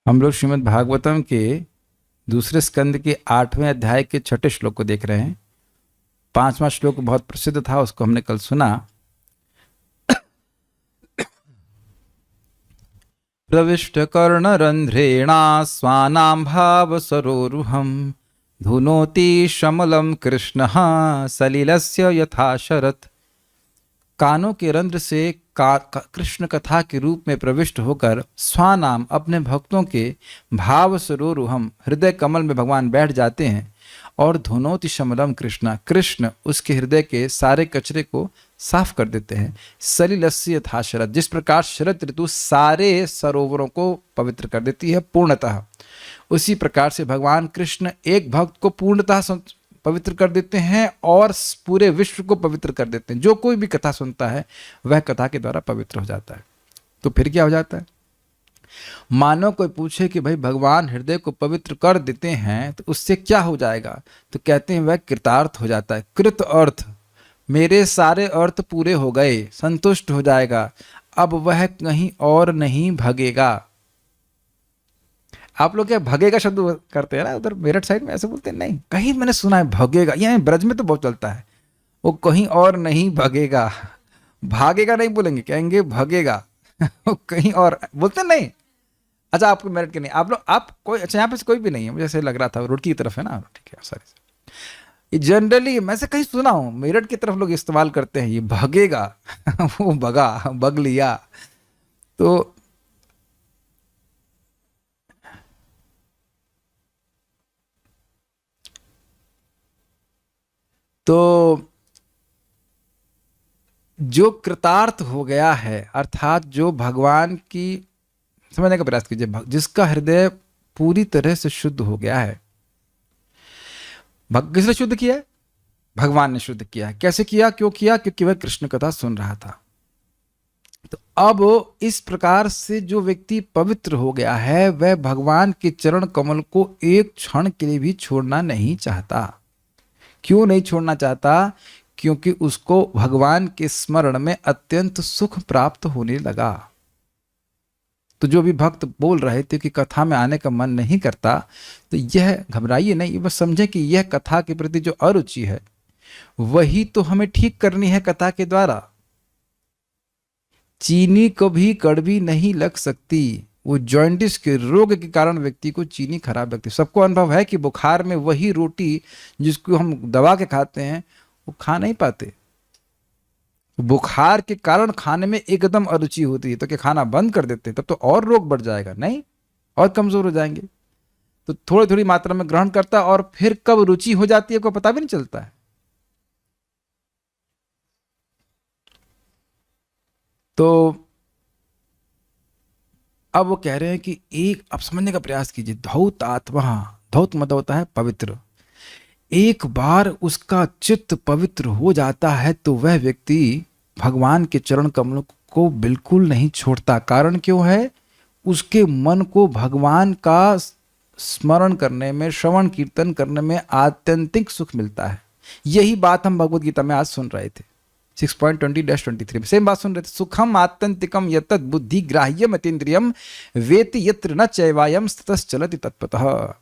हम लोग श्रीमद् भागवतम के दूसरे स्कंद के 8वें अध्याय के 6ठे श्लोक को देख रहे हैं। 5वां श्लोक बहुत प्रसिद्ध था, उसको हमने कल सुना। प्रविष्ट कर्णरंध्रेणा स्वानां भाव सरोरुहं धुनोति शमलम कृष्ण सलिलस्य यथा शरत। कानों के रंध्र से कृष्ण कथा के रूप में प्रविष्ट होकर स्वानाम अपने भक्तों के भाव सरोरुहम हृदय कमल में भगवान बैठ जाते हैं और धुनोति शमलम कृष्ण उसके हृदय के सारे कचरे को साफ कर देते हैं। सलिलस्य यथा शरद, जिस प्रकार शरद ऋतु सारे सरोवरों को पवित्र कर देती है पूर्णतः, उसी प्रकार से भगवान कृष्ण एक भक्त को पूर्णतः पवित्र कर देते हैं और पूरे विश्व को पवित्र कर देते हैं। जो कोई भी कथा सुनता है वह कथा के द्वारा पवित्र हो जाता है। तो फिर क्या हो जाता है? मानो कोई पूछे कि भाई भगवान हृदय को पवित्र कर देते हैं तो उससे क्या हो जाएगा, तो कहते हैं वह कृतार्थ हो जाता है। कृत अर्थ, मेरे सारे अर्थ पूरे हो गए, संतुष्ट हो जाएगा, अब वह कहीं और नहीं भगेगा। आप लोग क्या भगेगा शब्द करते हैं ना, उधर मेरठ साइड में ऐसे बोलते हैं? नहीं, कहीं मैंने सुना है भगेगा, यहाँ ब्रज में तो बहुत चलता है। वो कहीं और नहीं भगेगा, भागेगा नहीं बोलेंगे, कहेंगे भगेगा। वो कहीं और बोलते नहीं। अच्छा, आपको मेरठ के नहीं, आप लोग आप कोई, अच्छा यहाँ पे कोई भी नहीं है, मुझे ऐसे लग रहा था रुड़की की तरफ है ना। ठीक है, सॉरी। जनरली मैं से कहीं सुना हूँ मेरठ की तरफ लोग इस्तेमाल करते हैं ये भगेगा। वो भगा, भग लिया। तो जो कृतार्थ हो गया है, अर्थात जो भगवान की, समझने का प्रयास कीजिए, जिसका हृदय पूरी तरह से शुद्ध हो गया है। किसने शुद्ध किया है? भगवान ने शुद्ध किया है। कैसे किया, क्यों किया? क्योंकि वह कृष्ण कथा सुन रहा था। तो अब इस प्रकार से जो व्यक्ति पवित्र हो गया है वह भगवान के चरण कमल को एक क्षण के लिए भी छोड़ना नहीं चाहता। क्यों नहीं छोड़ना चाहता? क्योंकि उसको भगवान के स्मरण में अत्यंत सुख प्राप्त होने लगा। तो जो भी भक्त बोल रहे थे कि कथा में आने का मन नहीं करता, तो यह घबराइए नहीं, बस समझे कि यह कथा के प्रति जो अरुचि है वही तो हमें ठीक करनी है कथा के द्वारा। चीनी कभी कड़वी नहीं लग सकती। वो जॉइंटिस के रोग के कारण व्यक्ति को चीनी खराब लगती है। सबको अनुभव है कि बुखार में वही रोटी जिसको हम दबा के खाते हैं वो खा नहीं पाते। बुखार के कारण खाने में एकदम अरुचि होती है, तो क्या खाना बंद कर देते हैं? तब तो और रोग बढ़ जाएगा, नहीं, और कमजोर हो जाएंगे। तो थोड़ी थोड़ी मात्रा में ग्रहण करता है और फिर कब रुचि हो जाती है को पता भी नहीं चलता है। तो अब वो कह रहे हैं कि एक, अब समझने का प्रयास कीजिए, धौत आत्मा, धौत मतलब होता है पवित्र। एक बार उसका चित्त पवित्र हो जाता है तो वह व्यक्ति भगवान के चरण कमलों को बिल्कुल नहीं छोड़ता। कारण क्यों है? उसके मन को भगवान का स्मरण करने में, श्रवण कीर्तन करने में आत्यंतिक सुख मिलता है। यही बात हम भगवद गीता में आज सुन रहे थे, 6.20-23 में सेम बात सुन रहे थे। सुखम आत्यंतिकम यतत बुद्धि ग्राह्यम अतीन्द्रियम वेति यत्र न चैवायम स्थितश्चलति तत्पतः।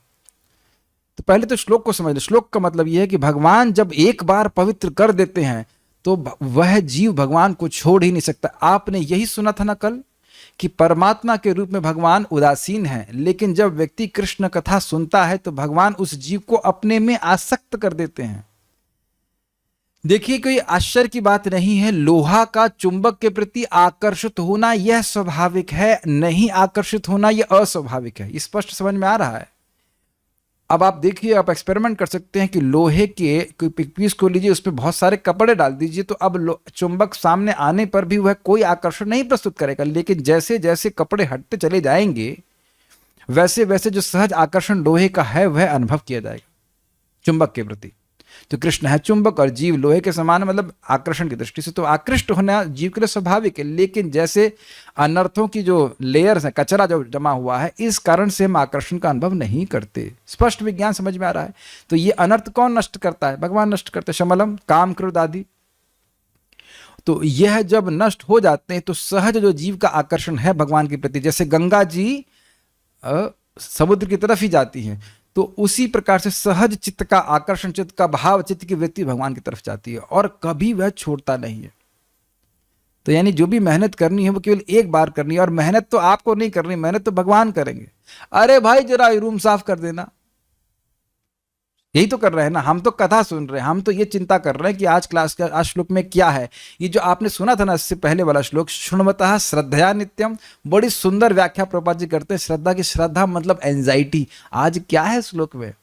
तो पहले तो श्लोक को समझ लो। श्लोक का मतलब यह है कि भगवान जब एक बार पवित्र कर देते हैं तो वह जीव भगवान को छोड़ ही नहीं सकता। आपने यही सुना था ना कल कि परमात्मा के रूप में भगवान उदासीन है, लेकिन जब व्यक्ति कृष्ण कथा सुनता है तो भगवान उस जीव को अपने में आसक्त कर देते हैं। देखिए, कोई आश्चर्य की बात नहीं है। लोहा का चुंबक के प्रति आकर्षित होना यह स्वाभाविक है, नहीं आकर्षित होना यह अस्वाभाविक है। स्पष्ट समझ में आ रहा है? अब आप देखिए, आप एक्सपेरिमेंट कर सकते हैं कि लोहे के कोई पीस को लीजिए, उसमें बहुत सारे कपड़े डाल दीजिए, तो अब चुंबक सामने आने पर भी वह कोई आकर्षण नहीं प्रस्तुत करेगा। लेकिन जैसे जैसे कपड़े हटते चले जाएंगे वैसे वैसे जो सहज आकर्षण लोहे का है वह अनुभव किया जाएगा चुंबक के प्रति। तो कृष्ण है चुंबक और जीव लोहे के समान, मतलब आकर्षण की दृष्टि से तो आकृष्ट होना जीव के लिए स्वाभाविक है। लेकिन जैसे अनर्थों की जो लेयर्स है, कचरा जो जमा हुआ है, इस कारण से हम आकर्षण का अनुभव नहीं करते। स्पष्ट विज्ञान समझ में आ रहा है? तो ये अनर्थ कौन नष्ट करता है? भगवान नष्ट करते हैं। शमलम, काम, क्रोध आदि। तो यह जब नष्ट हो जाते हैं तो सहज जो जीव का आकर्षण है भगवान के प्रति, जैसे गंगा जी समुद्र की तरफ ही जाती हैं, तो उसी प्रकार से सहज चित्त का, आकर्षण चित्त का, भाव चित्त की वृत्ति भगवान की तरफ जाती है और कभी वह छोड़ता नहीं है। तो यानी जो भी मेहनत करनी है वो केवल एक बार करनी है, और मेहनत तो आपको नहीं करनी, मेहनत तो भगवान करेंगे। अरे भाई जरा रूम साफ कर देना, यही तो कर रहे हैं ना, हम तो कथा सुन रहे हैं, हम तो ये चिंता कर रहे हैं कि आज क्लास का आज श्लोक में क्या है। ये जो आपने सुना था ना इससे पहले वाला श्लोक, शृण्वतः श्रद्धया नित्यम, बड़ी सुंदर व्याख्या प्रभुपाद जी करते हैं श्रद्धा की। श्रद्धा मतलब एंजाइटी। आज क्या है श्लोक में?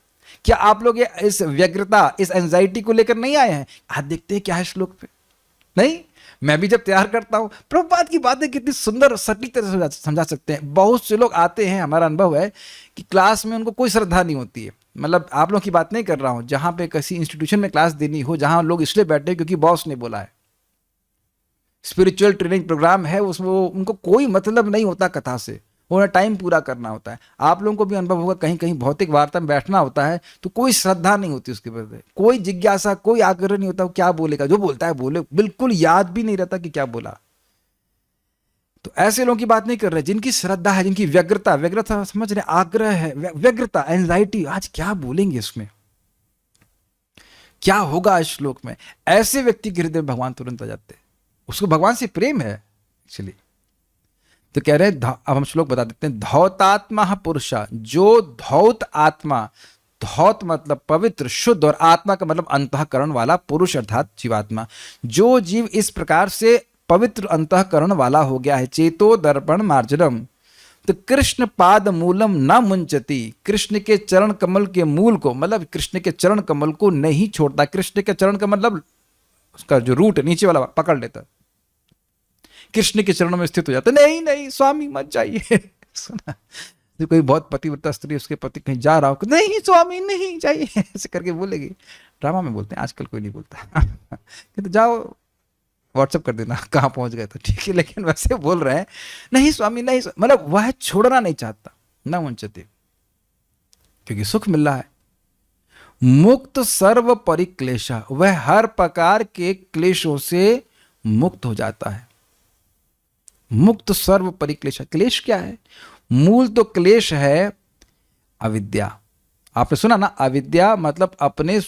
क्या आप लोग इस व्यग्रता, इस एंजाइटी को लेकर नहीं आए हैं? आज देखते हैं क्या है श्लोक पे। नहीं, मैं भी जब तैयार करता हूं, प्रभुपाद की बातें कितनी सुंदर सटीक तरह से समझा सकते हैं। बहुत से लोग आते हैं, हमारा अनुभव है कि क्लास में उनको कोई श्रद्धा नहीं होती है। मतलब आप लोगों की बात नहीं कर रहा हूं, जहां पे किसी इंस्टीट्यूशन में क्लास देनी हो, जहां लोग इसलिए बैठे क्योंकि बॉस ने बोला है, स्पिरिचुअल ट्रेनिंग प्रोग्राम है, उसमें उनको कोई मतलब नहीं होता कथा से, उन्हें टाइम पूरा करना होता है। आप लोगों को भी अनुभव होगा, कहीं कहीं भौतिक वार्ता में बैठना होता है तो कोई श्रद्धा नहीं होती उसके प्रति, कोई जिज्ञासा, कोई आग्रह नहीं होता, वो क्या बोलेगा, जो बोलता है बोले, बिल्कुल याद भी नहीं रहता कि क्या बोला। तो ऐसे लोगों की बात नहीं कर रहे, जिनकी श्रद्धा है, जिनकी व्यग्रता, व्यग्रता समझ रहे, आग्रह है, व्यग्रता, एंजाइटी, आज क्या बोलेंगे इसमें, क्या होगा इस श्लोक में, ऐसे व्यक्ति के हृदय में भगवान तुरंत आ जाते हैं। उसको भगवान से प्रेम है एक्चुअली। तो कह रहे हैं, अब हम श्लोक बता देते हैं। धौतात्मा पुरुषा, जो धौत आत्मा, धौत मतलब पवित्र, शुद्ध, और आत्मा का मतलब अंतःकरण वाला पुरुष अर्थात जीवात्मा, जो जीव इस प्रकार से पवित्र अंतःकरण वाला हो गया है, चेतो दर्पण मार्जनम, तो कृष्ण पाद मूलम न मुंचती, कृष्ण के चरण कमल के मूल को, मतलब कृष्ण के चरण कमल को नहीं छोड़ता। कृष्ण के चरण का मतलब उसका जो रूट है नीचे वाला पकड़ लेता, कृष्ण के चरणों में स्थित हो जाता। नहीं नहीं स्वामी मत जाइए। सुना तो कोई बहुत पतिव्रता स्त्री उसके पति कहीं जा रहा हो, नहीं स्वामी नहीं जाइए, ऐसे करके बोलेगी। ड्रामा में बोलते हैं, आजकल कोई नहीं बोलता। तो जाओ व्हाट्सएप कर देना कहाँ पहुंच गए, तो ठीक है, लेकिन वैसे बोल रहे हैं नहीं स्वामी नहीं, मतलब वह छोड़ना नहीं चाहता, ना वंचते, क्योंकि सुख मिल रहा है। मुक्त सर्व परिक्लेशा, वह हर प्रकार के क्लेशों से मुक्त हो जाता है। मुक्त सर्व परिक्लेश, क्लेश क्या है? मूल तो क्लेश है अविद्या। आपने सुना ना, अविद्या मतलब अपने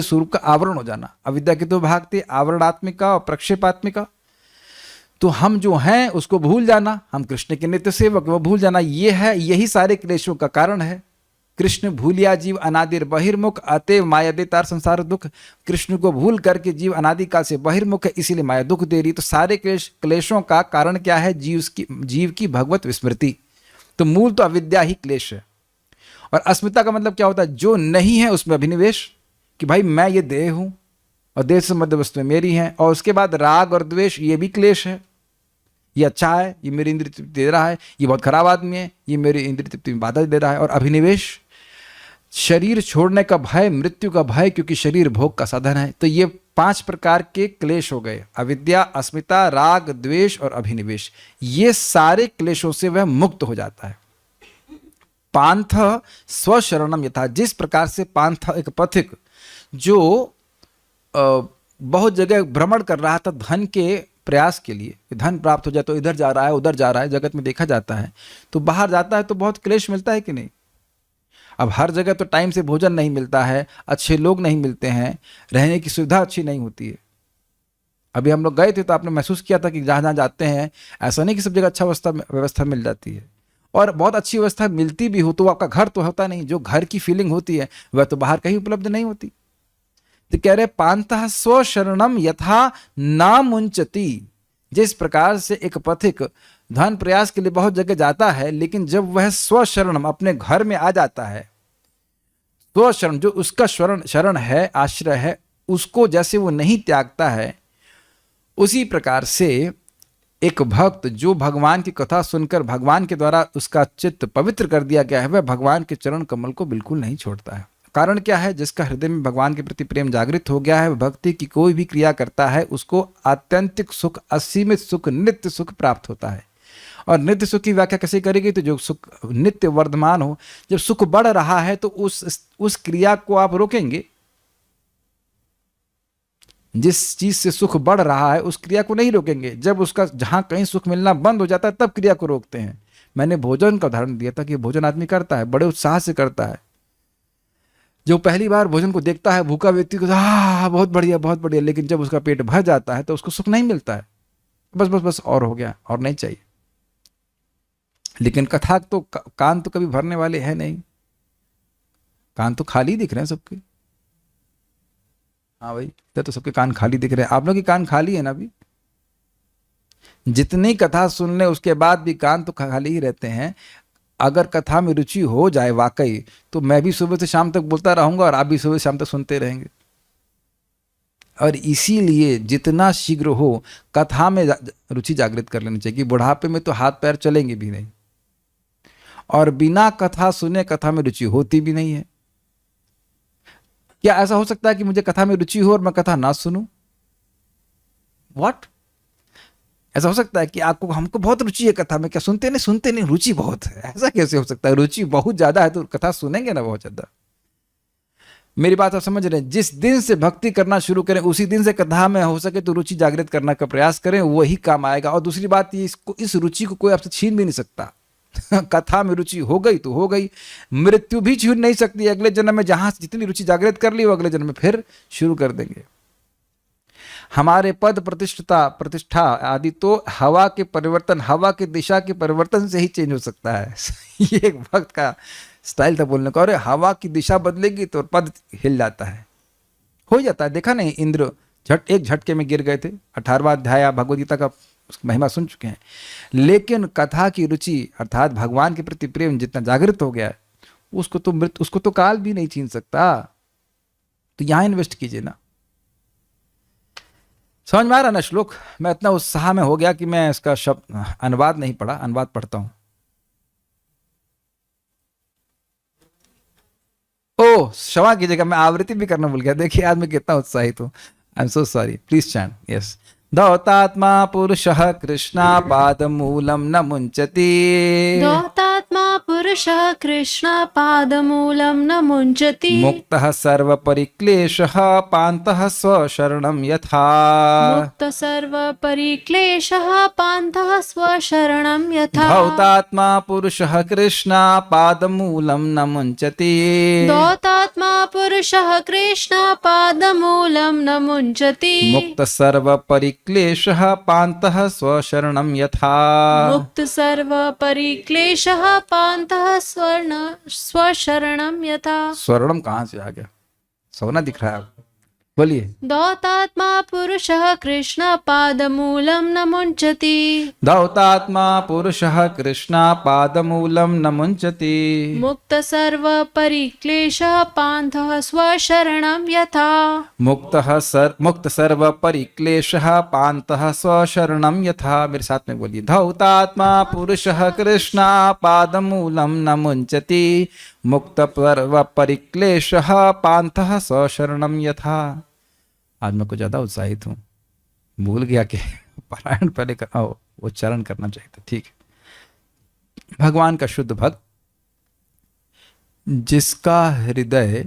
स्वरूप का आवरण हो जाना। अविद्या के दो भाग थे, आवरणात्मिका और प्रक्षेपात्मिका। तो हम जो हैं उसको भूल जाना, हम कृष्ण के नित्य सेवक, वो भूल जाना, ये है, यही सारे क्लेशों का कारण है। कृष्ण भूलिया जीव अनादिर बहिर्मुख, अतएव माया दे तार संसार दुख। कृष्ण को भूल करके जीव अनादि काल से बहिर्मुख है, इसीलिए माया दुख दे रही। तो सारे क्लेशों का कारण क्या है? जीव की भगवत विस्मृति। तो मूल तो अविद्या ही क्लेश है। और अस्मिता का मतलब क्या होता है? जो नहीं है उसमें अभिनिवेश, कि भाई मैं ये देह हूं और देह से मध्य वस्तुएं मेरी हैं। और उसके बाद राग और द्वेष, ये भी क्लेश है। ये अच्छा है, ये मेरी इंद्रिय तृप्ति दे रहा है, ये बहुत खराब आदमी है, ये मेरी इंद्रिय तृप्ति में बाधा दे रहा है। और अभिनिवेश, शरीर छोड़ने का भय, मृत्यु का भय, क्योंकि शरीर भोग का साधन है। तो ये 5 प्रकार के क्लेश हो गए, अविद्या, अस्मिता, राग, द्वेष और अभिनिवेश। ये सारे क्लेशों से वह मुक्त हो जाता है। पांथ स्वशरणम यथा, जिस प्रकार से पांथ एक पथिक जो बहुत जगह भ्रमण कर रहा था धन के प्रयास के लिए, धन प्राप्त हो जाए तो इधर जा रहा है उधर जा रहा है, जगत में देखा जाता है। तो बाहर जाता है तो बहुत क्लेश मिलता है कि नहीं? अब हर जगह तो टाइम से भोजन नहीं मिलता है, अच्छे लोग नहीं मिलते हैं, रहने की सुविधा अच्छी नहीं होती है। अभी हम लोग गए थे तो आपने महसूस किया था कि जहाँ जहाँ जाते हैं ऐसा नहीं कि सब जगह अच्छा व्यवस्था मिल जाती है, और बहुत अच्छी व्यवस्था मिलती भी हो तो आपका घर तो होता नहीं। जो घर की फीलिंग होती है वह तो बाहर कहीं उपलब्ध नहीं होती। तो कह रहे पांतः स्वशरणम यथा ना मुंचती, जिस प्रकार से एक पथिक धन प्रयास के लिए बहुत जगह जाता है, लेकिन जब वह स्वशरणम अपने घर में आ जाता है, स्वशरण जो उसका शरण है, आश्रय है, उसको जैसे वो नहीं त्यागता है, उसी प्रकार से एक भक्त जो भगवान की कथा सुनकर भगवान के द्वारा उसका चित्त पवित्र कर दिया गया है, वह भगवान के चरण कमल को बिल्कुल नहीं छोड़ता है। कारण क्या है? जिसका हृदय में भगवान के प्रति प्रेम जागृत हो गया है, वह भक्ति की कोई भी क्रिया करता है उसको आत्यंतिक सुख, असीमित सुख, नित्य सुख प्राप्त होता है। और नित्य सुख की व्याख्या कैसे करेगी? तो जो सुख नित्य वर्धमान हो, जब सुख बढ़ रहा है तो उस क्रिया को आप रोकेंगे। जिस चीज से सुख बढ़ रहा है उस क्रिया को नहीं रोकेंगे। जब उसका जहां कहीं सुख मिलना बंद हो जाता है तब क्रिया को रोकते हैं। मैंने भोजन का उदाहरण दिया था कि भोजन आदमी करता है, बड़े उत्साह से करता है। जो पहली बार भोजन को देखता है, भूखा व्यक्ति को बहुत बढ़िया बहुत बढ़िया, लेकिन जब उसका पेट भर जाता है तो उसको सुख नहीं मिलता है, बस बस बस और हो गया, और नहीं चाहिए। लेकिन कथा तो कान तो कभी भरने वाले हैं नहीं, कान तो खाली दिख रहे हैं सबके। हाँ भाई, इधर तो सबके कान खाली दिख रहे हैं, आप लोग के कान खाली है ना अभी? जितनी कथा सुन ले उसके बाद भी कान तो खाली ही रहते हैं। अगर कथा में रुचि हो जाए वाकई, तो मैं भी सुबह से शाम तक बोलता रहूंगा और आप भी सुबह से शाम तक सुनते रहेंगे। और इसीलिए जितना शीघ्र हो कथा में रुचि जागृत कर लेनी चाहिए, कि बुढ़ापे में तो हाथ पैर चलेंगे भी नहीं, और बिना कथा सुने कथा में रुचि होती भी नहीं है। क्या ऐसा हो सकता है कि मुझे कथा में रुचि हो और मैं कथा ना सुनूं? व्हाट? ऐसा हो सकता है कि आपको, हमको बहुत रुचि है कथा में, क्या सुनते नहीं? सुनते नहीं, रुचि बहुत है, ऐसा कैसे हो सकता है? रुचि बहुत ज्यादा है तो कथा सुनेंगे ना बहुत ज्यादा। मेरी बात आप समझ रहे हैं? जिस दिन से भक्ति करना शुरू करें उसी दिन से कथा में हो सके तो रुचि जागृत करने का प्रयास करें, वही काम आएगा। और दूसरी बात ये, इसको, इस रुचि को कोई आपसे छीन भी नहीं सकता। कथा में रुचि हो गई तो हो गई, मृत्यु भी छीन नहीं सकती। अगले जन्म में जहां जितनी रुचि जागृत कर ली वो अगले जन्म में फिर शुरू कर देंगे। हमारे पद प्रतिष्ठा आदि तो हवा के परिवर्तन, हवा की दिशा के परिवर्तन से ही चेंज हो सकता है। ये एक भक्त का स्टाइल था बोलने का, अरे हवा की दिशा बदलेगी तो पद हिल जाता है, हो जाता है। देखा नहीं, इंद्र एक झटके में गिर गए थे। 18वां अध्याय भगवद गीता का महिमा सुन चुके हैं। लेकिन कथा की रुचि अर्थात भगवान के प्रति प्रेम जितना जागृत हो गया है, उसको तो काल भी नहीं छीन सकता। तो यहां इन्वेस्ट कीजिए ना। समझ में आ रहा ना श्लोक? मैं इतना उत्साह में हो गया कि मैं इसका शब्द अनुवाद नहीं पढ़ा, अनुवाद पढ़ता हूं। ओह क्षमा कीजिएगा, मैं आवृत्ति भी करना भूल गया। देखिए आज मैं कितना उत्साहित हूं। I am so sorry, please chant. Yes, दौतात्मा पुरुषः कृष्णापादमूलं न मुञ्चति। दौतात्मा पुरुषः कृष्णापादमूलं न मुञ्चति। मुक्तः सर्वपरिक्लेशः पान्तः स्वशरणं यथा। मुक्तः सर्वपरिक्लेशः पान्तः स्वशरणं यथा। दौतात्मा पुरुषः कृष्णापादमूलं न मुञ्चति। दौतात्मा पुरुषः कृष्णापादमूलं न मुञ्चति। मुक्तः सर्वपरिक्लेशः पान्तः स्वशरणं यथा। मुक्त सर्वपरिक्लेशः पान्तः स्वशरणं यथा। स्वर्णम कहाँ से आ गया? सोना दिख रहा है आपको? बोलिए। दौतात्मा पुरुषः कृष्णापादमूलं न मुञ्चति। दौतात्मा पुरुषः कृष्णापादमूलं न मुञ्चति। मुक्त सर्वपरिक्लेशः पान्तः स्वशरणं यथा। मुक्त सर्वपरिक्लेशः पान्तः स्वशरणं यथा। मेरे साथ में बोलिए। दौतात्मा पुरुषः कृष्णापादमूलं न मुञ्चति। मुक्त सर्वपरिक्लेशः पान्तः स्वशरणं यथा। आज मैं कुछ ज्यादा उत्साहित हूँ, भूल गया कि पारायण पहले उच्चारण करना चाहिए था। ठीक है। भगवान का शुद्ध भक्त जिसका हृदय,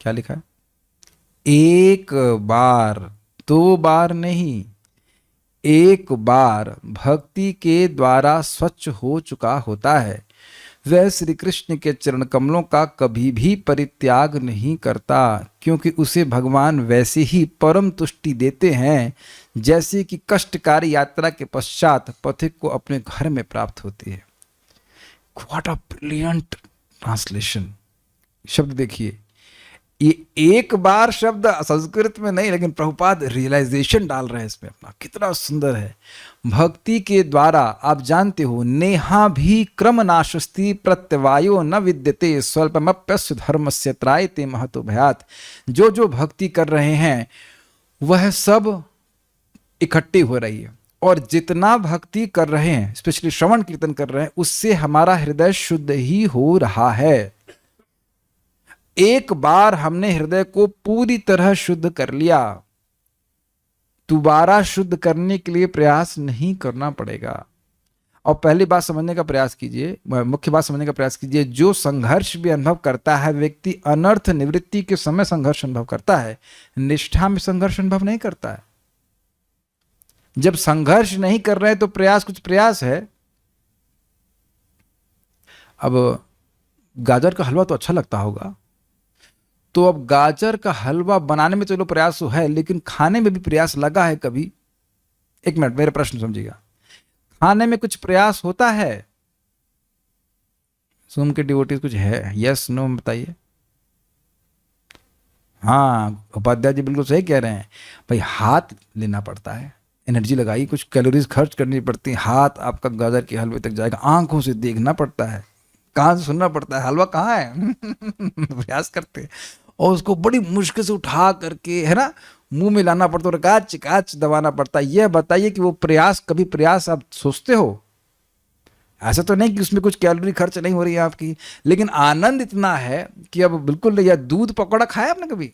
क्या लिखा है? एक बार, 2 बार नहीं, एक बार भक्ति के द्वारा स्वच्छ हो चुका होता है, वह श्री कृष्ण के चरण कमलों का कभी भी परित्याग नहीं करता, क्योंकि उसे भगवान वैसे ही परम तुष्टि देते हैं जैसे कि कष्टकारी यात्रा के पश्चात पथिक को अपने घर में प्राप्त होती है। What a brilliant translation. शब्द देखिए, ये एक बार शब्द संस्कृत में नहीं, लेकिन प्रभुपाद रियलाइजेशन डाल रहे हैं इसमें अपना, कितना सुंदर है। भक्ति के द्वारा आप जानते हो, नेहा भी क्रम नाशस्ति प्रत्यवायो न विद्यते स्वल्पमप्यस्य धर्मस्य त्रायते महतो भयात। जो जो भक्ति कर रहे हैं वह सब इकट्ठी हो रही है, और जितना भक्ति कर रहे हैं, स्पेशली श्रवण कीर्तन कर रहे हैं, उससे हमारा हृदय शुद्ध ही हो रहा है। एक बार हमने हृदय को पूरी तरह शुद्ध कर लिया, दोबारा शुद्ध करने के लिए प्रयास नहीं करना पड़ेगा। और पहली बात समझने का प्रयास कीजिए, मुख्य बात समझने का प्रयास कीजिए, जो संघर्ष भी अनुभव करता है व्यक्ति अनर्थ निवृत्ति के समय संघर्ष अनुभव करता है, निष्ठा में संघर्ष अनुभव नहीं करता है। जब संघर्ष नहीं कर रहे तो प्रयास कुछ प्रयास है, अब गाजर का हलवा तो अच्छा लगता होगा, तो अब गाजर का हलवा बनाने में चलो प्रयास तो है, लेकिन खाने में भी प्रयास लगा है कभी? एक मिनट, मेरा प्रश्न समझिएगा, खाने में कुछ प्रयास होता है? सूम के डिवोटीज कुछ है, यस नो बताइए। हाँ, उपाध्याय जी बिल्कुल सही कह रहे हैं भाई, हाथ लेना पड़ता है, एनर्जी लगाई, कुछ कैलोरीज खर्च करनी पड़ती है, हाथ आपका गाजर के हलवे तक जाएगा, आंखों से देखना पड़ता है, कान से सुनना पड़ता है, हलवा कहाँ है प्रयास करते हैं, और उसको बड़ी मुश्किल से उठा करके, है ना, मुंह में लाना पड़ता है और काच काच दबाना पड़ता है। यह बताइए कि वो प्रयास, कभी प्रयास आप सोचते हो? ऐसा तो नहीं कि उसमें कुछ कैलोरी खर्च नहीं हो रही है आपकी, लेकिन आनंद इतना है कि अब बिल्कुल नहीं। या दूध पकौड़ा खाया आपने कभी?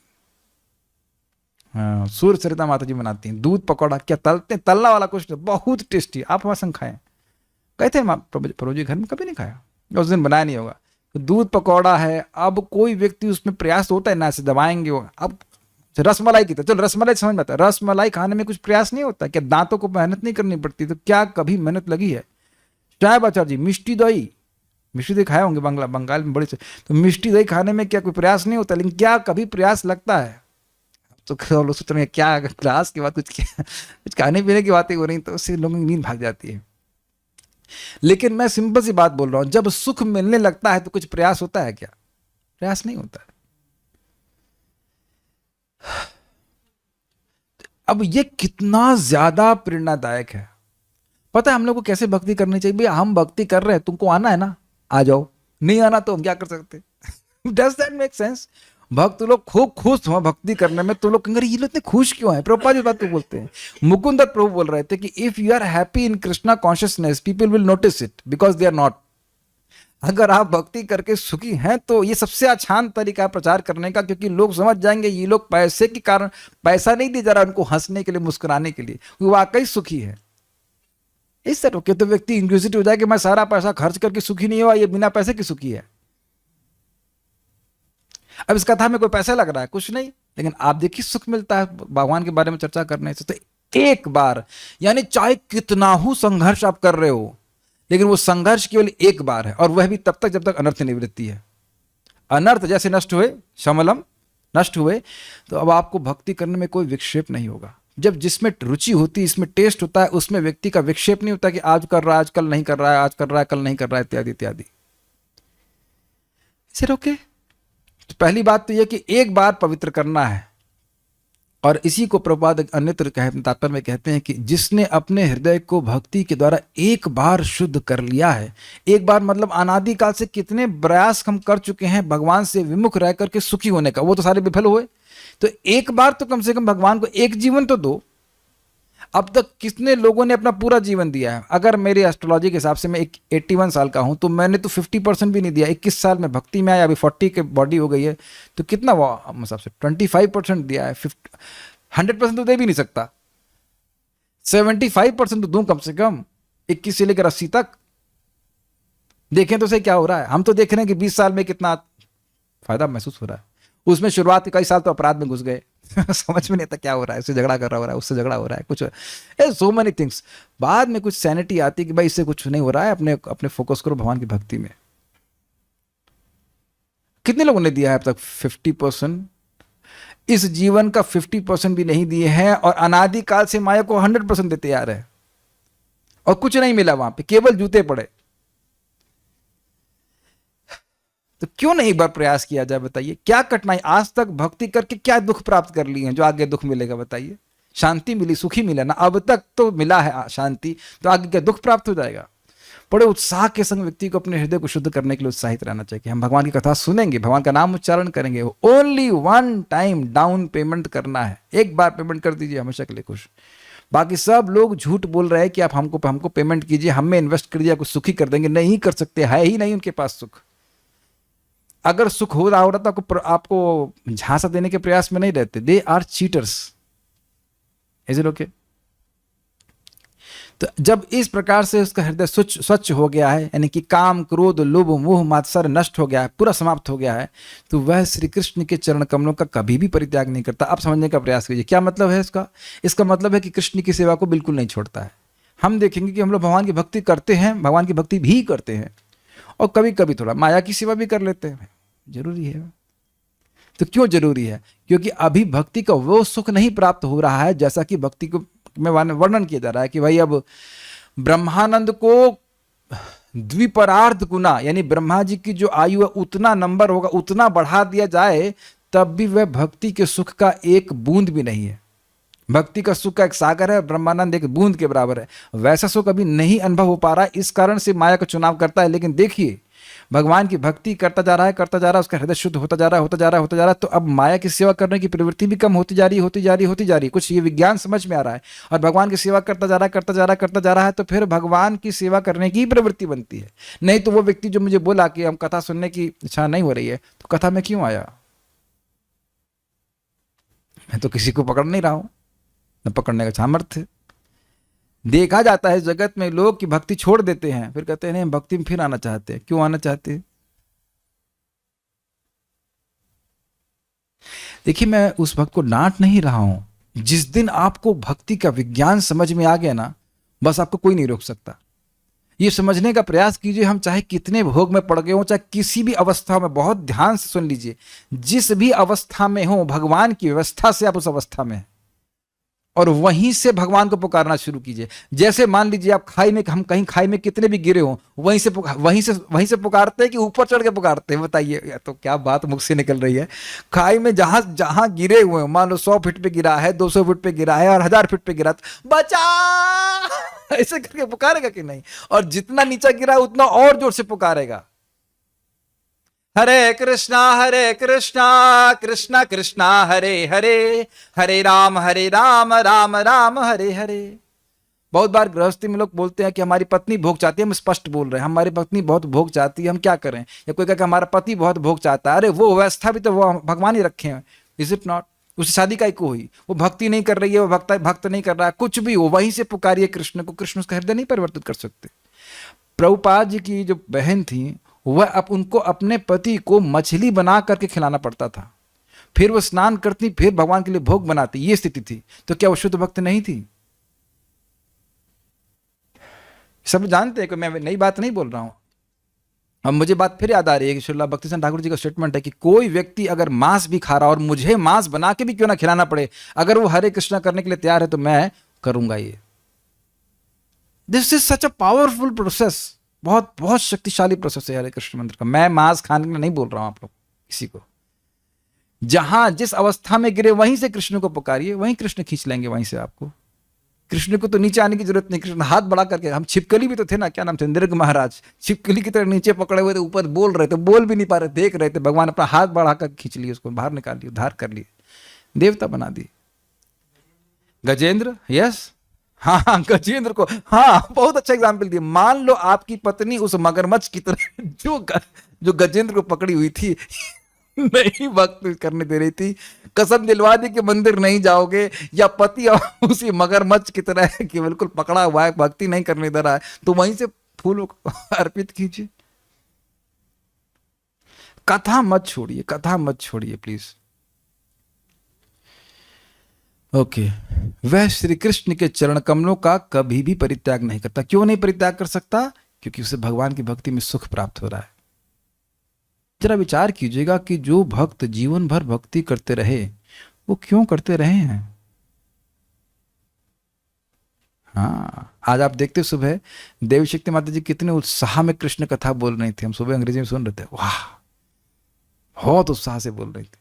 हाँ, सूर्य सरिता माता जी बनाती हैं दूध पकौड़ा, क्या तलते, तलना वाला कुछ नहीं, बहुत टेस्टी। आप हमारे संग खाएं, गए थे प्रभु जी घर में, कभी नहीं खाया, उस दिन बनाया नहीं होगा। तो दूध पकौड़ा है, अब कोई व्यक्ति उसमें प्रयास होता है ना, ऐसे दबाएंगे वो। अब रसमलाई की, तो चलो रसमलाई समझ में आता है, रसमलाई खाने में कुछ प्रयास नहीं होता, क्या दांतों को मेहनत नहीं करनी पड़ती? तो क्या कभी मेहनत लगी है? साहेब आचार्य जी, मिष्टी दही खाए होंगे, बंगाल में बड़ी से, तो मिष्टी दही खाने में क्या कोई प्रयास नहीं होता? लेकिन क्या कभी प्रयास लगता है? तो लोग सोच रहे हैं क्या क्लास के बाद कुछ खाने पीने की बातें हो रही, तो उससे लोगों की नींद भाग जाती है। लेकिन मैं सिंपल सी बात बोल रहा हूं, जब सुख मिलने लगता है तो कुछ प्रयास होता है क्या? प्रयास नहीं होता है। अब ये कितना ज्यादा प्रेरणादायक है। पता है हम लोग को कैसे भक्ति करनी चाहिए? भैया हम भक्ति कर रहे हैं, तुमको आना है ना, आ जाओ, नहीं आना तो हम क्या कर सकते? Does that make sense? भक्त लोग खूब खुश हो भक्ति करने में, तो लोग कहेंगे ये लोग इतने खुश क्यों हैं? प्रभुपाद इस बात को बोलते हैं। मुकुंद दत्त प्रभु बोल रहे थे कि if you are happy in Krishna consciousness, people will notice it because they are not. अगर आप भक्ति करके सुखी हैं तो ये सबसे आसान तरीका है प्रचार करने का, क्योंकि लोग समझ जाएंगे ये लोग पैसे के कारण, पैसा नहीं दिया जा रहा उनको हंसने के लिए, मुस्कुराने के लिए, वो वाकई सुखी है। इस तरह के तो व्यक्ति इंक्यूजिटिव हो जाए कि मैं सारा पैसा खर्च करके सुखी नहीं हुआ, ये बिना पैसे की सुखी है। अब इस कथा में कोई पैसा लग रहा है? कुछ नहीं, लेकिन आप देखिए सुख मिलता है भगवान के बारे में चर्चा करने से। तो एक बार, यानी चाहे कितना ही संघर्ष आप कर रहे हो, लेकिन वो संघर्ष केवल एक बार है, और वह भी तब तक जब तक अनर्थ निवृत्ति है। अनर्थ जैसे नष्ट हुए, शमलम नष्ट हुए, तो अब आपको भक्ति करने में कोई विक्षेप नहीं होगा। जब जिसमें रुचि होती है, इसमें टेस्ट होता है, उसमें व्यक्ति का विक्षेप नहीं होता कि आज कर रहा है, आज कल नहीं कर रहा है, आज कर रहा है कल नहीं कर रहा है, इत्यादि इत्यादि। इसे रोके। तो पहली बात तो यह कि एक बार पवित्र करना है, और इसी को प्रभुपाद अन्यत्र तात्पर्य में कहते हैं कि जिसने अपने हृदय को भक्ति के द्वारा एक बार शुद्ध कर लिया है। एक बार मतलब अनादिकाल से कितने प्रयास हम कर चुके हैं भगवान से विमुख रह करके सुखी होने का, वो तो सारे विफल हुए। तो एक बार तो कम से कम भगवान को एक जीवन तो दो। अब तक कितने लोगों ने अपना पूरा जीवन दिया है? अगर मेरी एस्ट्रोलॉजी के हिसाब से मैं 81 साल का हूं, तो मैंने तो 50% भी नहीं दिया। 21 साल में भक्ति में आया, अभी 40 के बॉडी हो गई है, तो कितना वो हिसाब से 25% दिया है। 100% तो दे भी नहीं सकता, 75% तो दूं कम से कम, 21 से लेकर 80 तक। देखें तो सही क्या हो रहा है। हम तो देख रहे हैं कि 20 साल में कितना फायदा महसूस हो रहा है। उसमें शुरुआत के कई साल तो अपराध में घुस गए समझ में नहीं आता क्या हो रहा है, इससे झगड़ा कर रहा है, उससे झगड़ा हो रहा है, कुछ सो मेनी थिंग्स। बाद में कुछ सैनिटी आती है कि भाई इससे कुछ नहीं हो रहा है, अपने अपने फोकस करो भगवान की भक्ति में। कितने लोगों ने दिया है अब तक? 50%। इस जीवन का 50% भी नहीं दिए हैं, और अनादिकाल से माया को 100% देते आ रहे हैं, और कुछ नहीं मिला वहां पे, केवल जूते पड़े। तो क्यों नहीं एक बार प्रयास किया जाए? बताइए क्या कठिनाई, आज तक भक्ति करके क्या दुख प्राप्त कर लिए हैं जो आगे दुख मिलेगा? बताइए। शांति मिली, सुखी मिला ना, अब तक तो मिला है शांति, तो आगे क्या दुख प्राप्त हो जाएगा? बड़े उत्साह के संग व्यक्ति को अपने हृदय को शुद्ध करने के लिए उत्साहित रहना चाहिए। हम भगवान की कथा सुनेंगे, भगवान का नाम उच्चारण करेंगे, only one time down payment करना है। एक बार पेमेंट कर दीजिए, हमेशा के लिए खुश। बाकी सब लोग झूठ बोल रहे हैं कि आप हमको पेमेंट कीजिए, हमें इन्वेस्ट कर दिया, कुछ सुखी कर देंगे। नहीं कर सकते, है ही नहीं उनके पास सुख। अगर सुख हो रहा होता तो आपको झांसा देने के प्रयास में नहीं रहते। They are cheaters. Is it okay? तो जब इस प्रकार से उसका हृदय स्वच्छ हो गया है, यानी कि काम क्रोध लोभ मोह मात्सर्य नष्ट हो गया है, पूरा समाप्त हो गया है, तो वह श्री कृष्ण के चरण कमलों का कभी भी परित्याग नहीं करता। आप समझने का प्रयास कीजिए क्या मतलब है इसका। इसका मतलब है कि कृष्ण की सेवा को बिल्कुल नहीं छोड़ता है। हम देखेंगे कि हम लोग भगवान की भक्ति करते हैं, भगवान की भक्ति भी करते हैं, और कभी कभी थोड़ा माया की सेवा भी कर लेते हैं, जरूरी है। तो क्यों जरूरी है? क्योंकि अभी भक्ति का वो सुख नहीं प्राप्त हो रहा है जैसा कि भक्ति को में वर्णन किया जा रहा है कि भाई अब ब्रह्मानंद को द्विपरार्ध गुना, यानी ब्रह्मा जी की जो आयु है उतना नंबर होगा, उतना बढ़ा दिया जाए, तब भी वह भक्ति के सुख का एक बूंद भी नहीं है। भक्ति का सुख का एक सागर है, ब्रह्मानंद एक बूंद के बराबर है। वैसा सुख अभी नहीं अनुभव हो पा रहा है, इस कारण से माया का चुनाव करता है। लेकिन देखिए, भगवान की भक्ति करता जा रहा है, करता जा रहा है, उसका हृदय शुद्ध होता जा रहा है, होता जा रहा है, होता जा रहा है, तो अब माया की सेवा करने की प्रवृत्ति भी कम होती जा रही, होती जा रही, होती जा रही। कुछ ये विज्ञान समझ में आ रहा है, और भगवान की सेवा करता जा रहा है, करता जा रहा है, करता जा रहा है, तो फिर भगवान की सेवा करने की प्रवृत्ति बनती है। नहीं तो वो व्यक्ति जो मुझे बोला कि हम कथा सुनने की इच्छा नहीं हो रही है, तो कथा में क्यों आया? मैं तो किसी को पकड़ नहीं रहा हूं, न पकड़ने का सामर्थ्य। देखा जाता है जगत में लोग की भक्ति छोड़ देते हैं, फिर कहते हैं नहीं, भक्ति में फिर आना चाहते हैं। क्यों आना चाहते हैं? देखिए, मैं उस भक्त को डांट नहीं रहा हूं। जिस दिन आपको भक्ति का विज्ञान समझ में आ गया ना, बस आपको कोई नहीं रोक सकता। ये समझने का प्रयास कीजिए, हम चाहे कितने भोग में पड़ गए हो, चाहे किसी भी अवस्था में, बहुत ध्यान से सुन लीजिए, जिस भी अवस्था में हो, भगवान की व्यवस्था से आप उस अवस्था में हैं, और वहीं से भगवान को पुकारना शुरू कीजिए। जैसे मान लीजिए आप खाई में, हम कहीं खाई में कितने भी गिरे हो, वहीं से पुकारते हैं कि ऊपर चढ़ के पुकारते हैं? बताइए, तो क्या बात मुख से निकल रही है। खाई में जहां जहां गिरे हुए हो, मान लो 100 फीट पे गिरा है, 200 फीट पे गिरा है, और 1000 फीट पे गिरा, तो बचा ऐसे करके पुकारेगा कि नहीं? और जितना नीचे गिरा है उतना और जोर से पुकारेगा। हरे कृष्णा कृष्णा कृष्णा हरे हरे, हरे राम राम राम हरे हरे। बहुत बार गृहस्थी में लोग बोलते हैं कि हमारी पत्नी भोग चाहती है। हम स्पष्ट बोल रहे हैं, हमारी पत्नी बहुत भोग चाहती है, हम क्या करें? या कोई कहे कि हमारा पति बहुत भोग चाहता है। अरे वो व्यवस्था भी तो वो भगवान ही रखे हैं, इज इट नॉट? उसकी शादी का को हुई, वो भक्ति नहीं कर रही है, वो भक्त नहीं कर रहा है, कुछ भी हो, वहीं से पुकारिए कृष्ण को। कृष्ण उसका हृदय नहीं परिवर्तित कर सकते। प्रभुपाद जी की जो बहन थी, वह अब उनको अपने पति को मछली बना करके खिलाना पड़ता था, फिर वो स्नान करती, फिर भगवान के लिए भोग बनाती, ये स्थिति थी। तो क्या वो शुद्ध भक्त नहीं थी? सब जानते हैं कि मैं नई बात नहीं बोल रहा हूं। अब मुझे बात फिर याद आ रही है कि श्रील भक्तिसिंह ठाकुर जी का स्टेटमेंट है कि कोई व्यक्ति अगर मांस भी खा रहा, और मुझे मांस बना के भी क्यों ना खिलाना पड़े, अगर वो हरे कृष्णा करने के लिए तैयार है, तो मैं करूंगा ये। This is such a powerful process, बहुत बहुत शक्तिशाली प्रोसेस है हरे कृष्ण मंत्र का। मैं मांस खाने के लिए नहीं बोल रहा हूं आप लोग किसी को। जहां जिस अवस्था में गिरे, वहीं से कृष्ण को पुकारिए, वहीं कृष्ण खींच लेंगे वहीं से आपको। कृष्ण को तो नीचे आने की जरूरत नहीं। कृष्ण हाथ बढ़ा करके, हम छिपकली भी तो थे ना, क्या नाम थे, इंद्रग महाराज, छिपकली की तरह नीचे पकड़े हुए थे, ऊपर बोल रहे थे, बोल भी नहीं पा रहे, देख रहे थे। भगवान अपना हाथ बढ़ाकर खींच लिए, उसको बाहर निकाल लिए, उद्धार कर लिए, देवता बना दिए। गजेंद्र, यस, हाँ गजेंद्र को, हाँ बहुत अच्छा एग्जाम्पल दिया। मान लो आपकी पत्नी उस मगरमच्छ की तरह जो गजेंद्र को पकड़ी हुई थी, नहीं भक्त करने दे रही थी, कसम दिलवा दी कि मंदिर नहीं जाओगे, या पति उसी मगरमच्छ की तरह है कि बिल्कुल पकड़ा हुआ है, भक्ति नहीं करने दे रहा है, तो वहीं से फूल अर्पित कीजिए। कथा मत छोड़िए, कथा मत छोड़िए प्लीज। ओके, वह श्री कृष्ण के चरण कमलों का कभी भी परित्याग नहीं करता। क्यों नहीं परित्याग कर सकता? क्योंकि उसे भगवान की भक्ति में सुख प्राप्त हो रहा है। जरा विचार कीजिएगा कि जो भक्त जीवन भर भक्ति करते रहे, वो क्यों करते रहे हैं? हाँ, आज आप देखते सुबह देवी शक्ति माता जी कितने उत्साह में कृष्ण कथा बोल रही थी। हम सुबह अंग्रेजी में सुन रहे थे, वाह, बहुत उत्साह से बोल रही थी।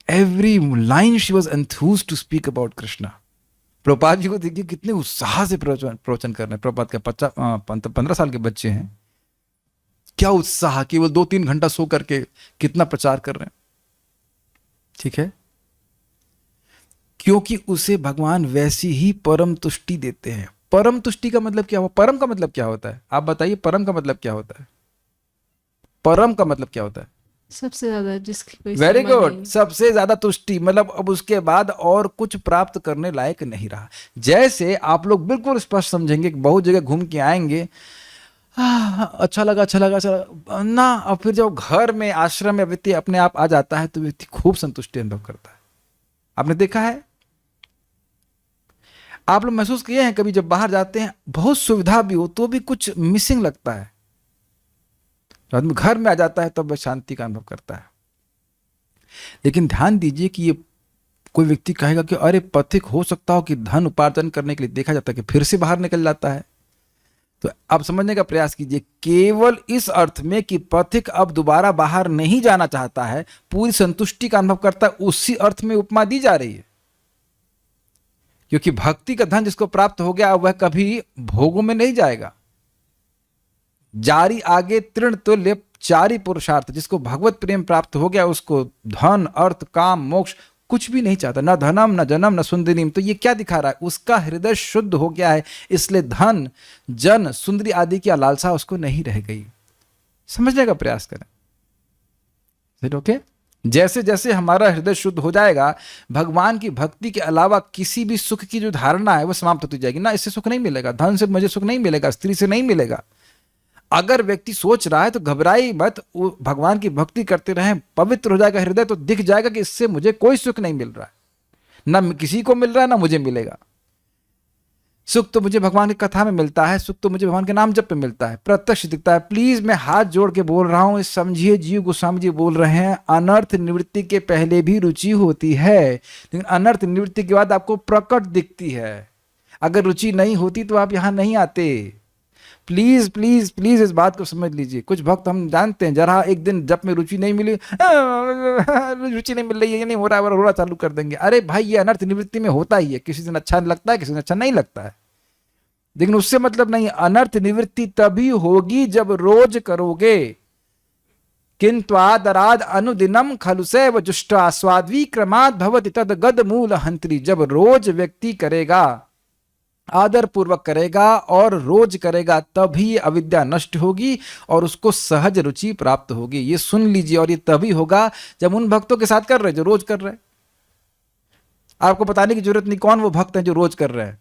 Every line she was enthused to speak about Krishna. Prabhupada ji को देखिए कितने उत्साह से प्रवचन कर रहे हैं। प्रभुपाद के 15 साल के बच्चे हैं, क्या उत्साह, केवल 2-3 घंटा सो करके कितना प्रचार कर रहे हैं। ठीक है, क्योंकि उसे भगवान वैसी ही परम तुष्टि देते हैं। परम तुष्टि का मतलब क्या हुआ? परम का मतलब क्या होता है? आप बताइए, परम का मतलब क्या होता है? परम का मतलब क्या होता है? सबसे ज्यादा, जिसकी कोई वेरी सीमा गुड, नहीं। सबसे ज्यादा तुष्टि, मतलब अब उसके बाद और कुछ प्राप्त करने लायक नहीं रहा। जैसे आप लोग बिल्कुल स्पष्ट समझेंगे कि बहुत जगह घूम के आएंगे, अच्छा लगा ना, और फिर जब घर में आश्रम में व्यक्ति अपने आप आ जाता है, तो व्यक्ति खूब संतुष्टि अनुभव करता है। आपने देखा है? आप लोग महसूस किए हैं कभी, जब बाहर जाते हैं बहुत सुविधा भी हो तो भी कुछ मिसिंग लगता है, जब आदमी घर में आ जाता है तब वह शांति का अनुभव करता है। लेकिन ध्यान दीजिए कि ये कोई व्यक्ति कहेगा कि अरे पथिक हो सकता हो कि धन उपार्जन करने के लिए देखा जाता है कि फिर से बाहर निकल जाता है। तो आप समझने का प्रयास कीजिए, केवल इस अर्थ में कि पथिक अब दोबारा बाहर नहीं जाना चाहता है, पूरी संतुष्टि का अनुभव करता है, उसी अर्थ में उपमा दी जा रही है। क्योंकि भक्ति का धन जिसको प्राप्त हो गया वह कभी भोगों में नहीं जाएगा। जारी आगे तृण तुल्य चारि पुरुषार्थ, जिसको भगवत प्रेम प्राप्त हो गया उसको धन अर्थ काम मोक्ष कुछ भी नहीं चाहता, न धनम न जनम न सुंदरीम। तो ये क्या दिखा रहा है, उसका हृदय शुद्ध हो गया है, इसलिए धन जन सुंदरी आदि की लालसा उसको नहीं रह गई। समझने का प्रयास करें। ओके, जैसे जैसे हमारा हृदय शुद्ध हो जाएगा, भगवान की भक्ति के अलावा किसी भी सुख की जो धारणा है वो समाप्त होती जाएगी। ना इससे सुख नहीं मिलेगा, धन से मुझे सुख नहीं मिलेगा, स्त्री से नहीं मिलेगा। अगर व्यक्ति सोच रहा है तो घबराई मत, वो भगवान की भक्ति करते रहें, पवित्र हो जाएगा हृदय तो दिख जाएगा कि इससे मुझे कोई सुख नहीं मिल रहा है, ना किसी को मिल रहा है ना मुझे मिलेगा। सुख तो मुझे भगवान की कथा में मिलता है, सुख तो मुझे भगवान के नाम जप पे मिलता है, प्रत्यक्ष दिखता है। प्लीज मैं हाथ जोड़ के बोल रहा हूं, समझिए, जीव गोस्वामी जी बोल रहे हैं, अनर्थ निवृत्ति के पहले भी रुचि होती है, लेकिन अनर्थ निवृत्ति के बाद आपको प्रकट दिखती है। अगर रुचि नहीं होती तो आप यहां नहीं आते। प्लीज प्लीज प्लीज इस बात को समझ लीजिए। कुछ भक्त हम जानते हैं, जरा एक दिन जप में रुचि नहीं मिली, रुचि नहीं मिल रही है, ये नहीं हो रहा है, रोना चालू कर देंगे। अरे भाई, ये अनर्थ निवृत्ति में होता ही है, किसी दिन अच्छा लगता है, किसी दिन अच्छा नहीं लगता है, लेकिन उससे मतलब नहीं। अनर्थ निवृत्ति तभी होगी जब रोज करोगे। किंत्वादराद अनुदिनम खलु सैव जुष्टा स्वाद्वी क्रमाद भवति तद गद मूल हंत्री। जब रोज व्यक्ति करेगा, आदर पूर्वक करेगा और रोज करेगा, तभी अविद्या नष्ट होगी और उसको सहज रुचि प्राप्त होगी। ये सुन लीजिए, और ये तभी होगा जब उन भक्तों के साथ कर रहे जो रोज कर रहे हैं। आपको बताने की जरूरत नहीं कौन वो भक्त है जो रोज कर रहे हैं।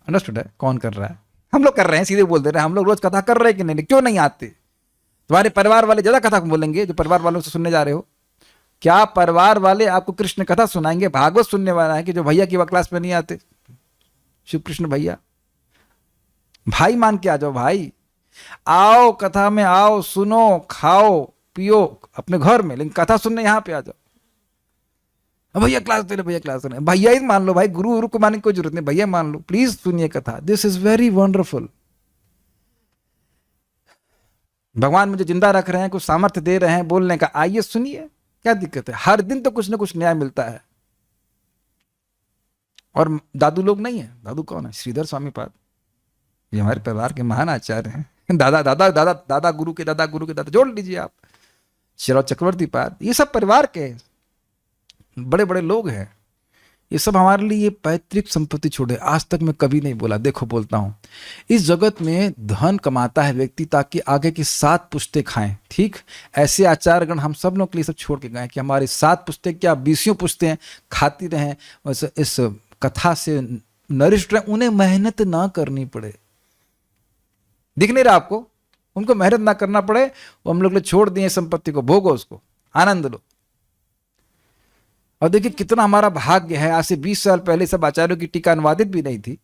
अंडरस्टूड है? कौन कर रहा है? हम लोग कर रहे हैं, सीधे बोल दे रहे हैं। हम लोग रोज कथा कर रहे हैं कि नहीं? क्यों नहीं आते? तुम्हारे परिवार वाले ज्यादा कथा बोलेंगे, जो परिवार वालों से सुनने जा रहे हो। क्या परिवार वाले आपको कृष्ण कथा सुनाएंगे? भागवत सुनने वाला है कि जो भैया की वह क्लास में नहीं आते, शिव कृष्ण भैया। भाई मान के आ जाओ, भाई आओ, कथा में आओ, सुनो, खाओ पियो अपने घर में, लेकिन कथा सुनने यहां पे आ जाओ। भैया क्लास दे ले, भैया क्लास दे, भैया ही मान लो भाई, गुरु गुरु को मानने की कोई जरूरत नहीं, भैया मान लो, प्लीज सुनिए कथा। This is very wonderful. भगवान मुझे जिंदा रख रहे हैं, कुछ सामर्थ्य दे रहे हैं बोलने का, आइए सुनिए, क्या दिक्कत है? हर दिन तो कुछ ना कुछ नया मिलता है। और दादू लोग नहीं है। दादू कौन है? श्रीधर स्वामी पाद, ये हमारे परिवार के महान आचार्य हैं। दादा दादा दादा दादा गुरु के दादा गुरु के दादा, जोड़ लीजिए आप, श्रीराज चक्रवर्ती पाद, ये सब परिवार के बड़े बड़े लोग हैं। ये सब हमारे लिए पैतृक संपत्ति छोड़े। आज तक मैं कभी नहीं बोला, देखो बोलता हूं, इस जगत में धन कमाता है व्यक्ति ताकि आगे की 7 पुश्तें खाएं। ठीक, ऐसे आचार्यगण हम सब लोग के लिए सब छोड़ के गए कि हमारी 7 पुश्तें क्या 20 पुश्तें खाती रहें, इस कथा से नरिष्ट रहे, उन्हें मेहनत ना करनी पड़े। दिख नहीं रहा आपको? उनको मेहनत ना करना पड़े, वो हम लोग छोड़ दिए संपत्ति को, भोगो उसको, आनंद लो। और देखिए कितना हमारा भाग्य है, आज से 20 साल पहले सब आचार्यों की टीका अनुवादित भी नहीं थी।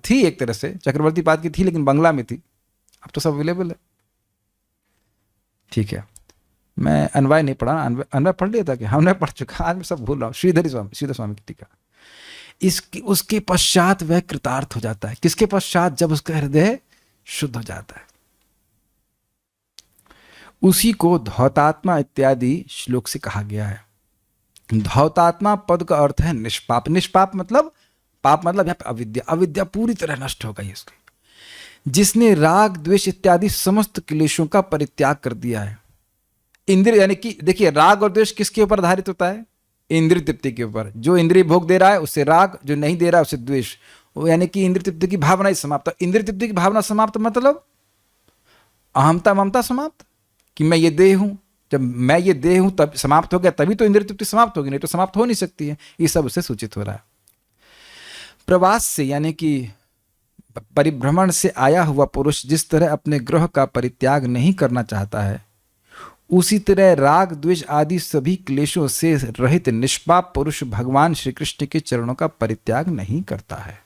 थी एक तरह से, चक्रवर्ती पाद की थी, लेकिन बंगला में थी। अब तो सब अवेलेबल है। ठीक है, मैं अन्वय नहीं पढ़ा, अन्वय पढ़ लिया था कि हमने पढ़ चुका, आज मैं सब भूल रहा हूँ। श्रीधर स्वामी की टीका, इसकी उसके पश्चात वह कृतार्थ हो जाता है। किसके पश्चात? जब उसका हृदय शुद्ध हो जाता है। उसी को धौतात्मा इत्यादि श्लोक से कहा गया है। धौतात्मा पद का अर्थ है निष्पाप। निष्पाप मतलब, पाप मतलब यहाँ पे अविद्या। अविद्या पूरी तरह नष्ट हो गई उसकी, जिसने राग द्वेष इत्यादि समस्त क्लेशों का परित्याग कर दिया है। इंद्रिय, यानी कि देखिए, राग और द्वेष किसके ऊपर आधारित होता है? इंद्रिय तृप्ति के ऊपर। जो इंद्रिय भोग दे रहा है उससे राग, जो नहीं दे रहा है उससे द्वेष। यानी कि इंद्रिय तृप्ति की भावना ही समाप्त। इंद्रिय तृप्ति की भावना समाप्त मतलब अहमता ममता समाप्त, कि मैं ये देह हूं। जब मैं ये देह हूं तब समाप्त हो गया, तभी तो इंद्रिय तृप्ति समाप्त होगी, नहीं तो समाप्त हो नहीं सकती है। ये सब उससे सूचित हो रहा है। प्रवास से, यानी कि परिभ्रमण से आया हुआ पुरुष जिस तरह अपने ग्रह का परित्याग नहीं करना चाहता है, उसी तरह राग द्वेष आदि सभी क्लेशों से रहित निष्पाप पुरुष भगवान श्री कृष्ण के चरणों का परित्याग नहीं करता है।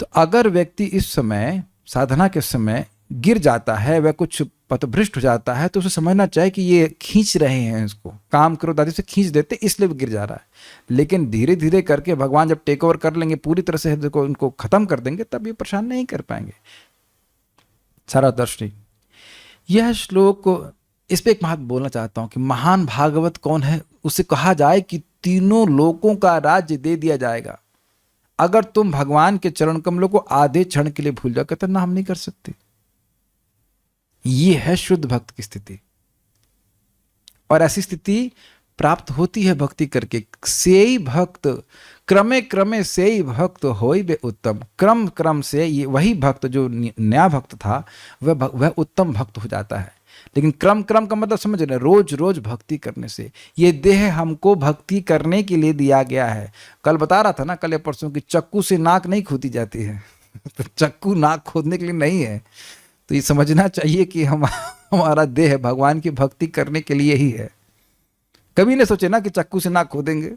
तो अगर व्यक्ति इस समय साधना के समय गिर जाता है, वह कुछ पथभ्रष्ट हो जाता है, तो उसे समझना चाहिए कि ये खींच रहे हैं, इसको काम क्रोध आदि से खींच देते, इसलिए वो गिर जा रहा है। लेकिन धीरे धीरे करके भगवान जब टेक ओवर कर लेंगे, पूरी तरह से हृदय को उनको खत्म कर देंगे, तब ये परेशान नहीं कर पाएंगे। सारा दर्शी यह श्लोक, इस पे एक बात बोलना चाहता हूं कि महान भागवत कौन है? उसे कहा जाए कि तीनों लोकों का राज्य दे दिया जाएगा अगर तुम भगवान के चरण कमलों को आधे क्षण के लिए भूल जाओ। कहते ना, हम नहीं कर सकते। ये है शुद्ध भक्त की स्थिति, और ऐसी स्थिति प्राप्त होती है भक्ति करके। सेई भक्त क्रमे क्रमे सेई भक्त होई बे उत्तम। क्रम क्रम से ये वही भक्त जो नया भक्त था वह उत्तम भक्त हो जाता है। लेकिन क्रम क्रम का मतलब समझ रहे, रोज रोज भक्ति करने से। ये देह हमको भक्ति करने के लिए दिया गया है। कल बता रहा था ना, कल या परसों, की चक्कू से नाक नहीं खोदी जाती है तो चक्कू नाक खोदने के लिए नहीं है। तो ये समझना चाहिए कि हमारा देह भगवान की भक्ति करने के लिए ही है। कभी नहीं सोचे ना कि चक्कू से नाक खोदेंगे।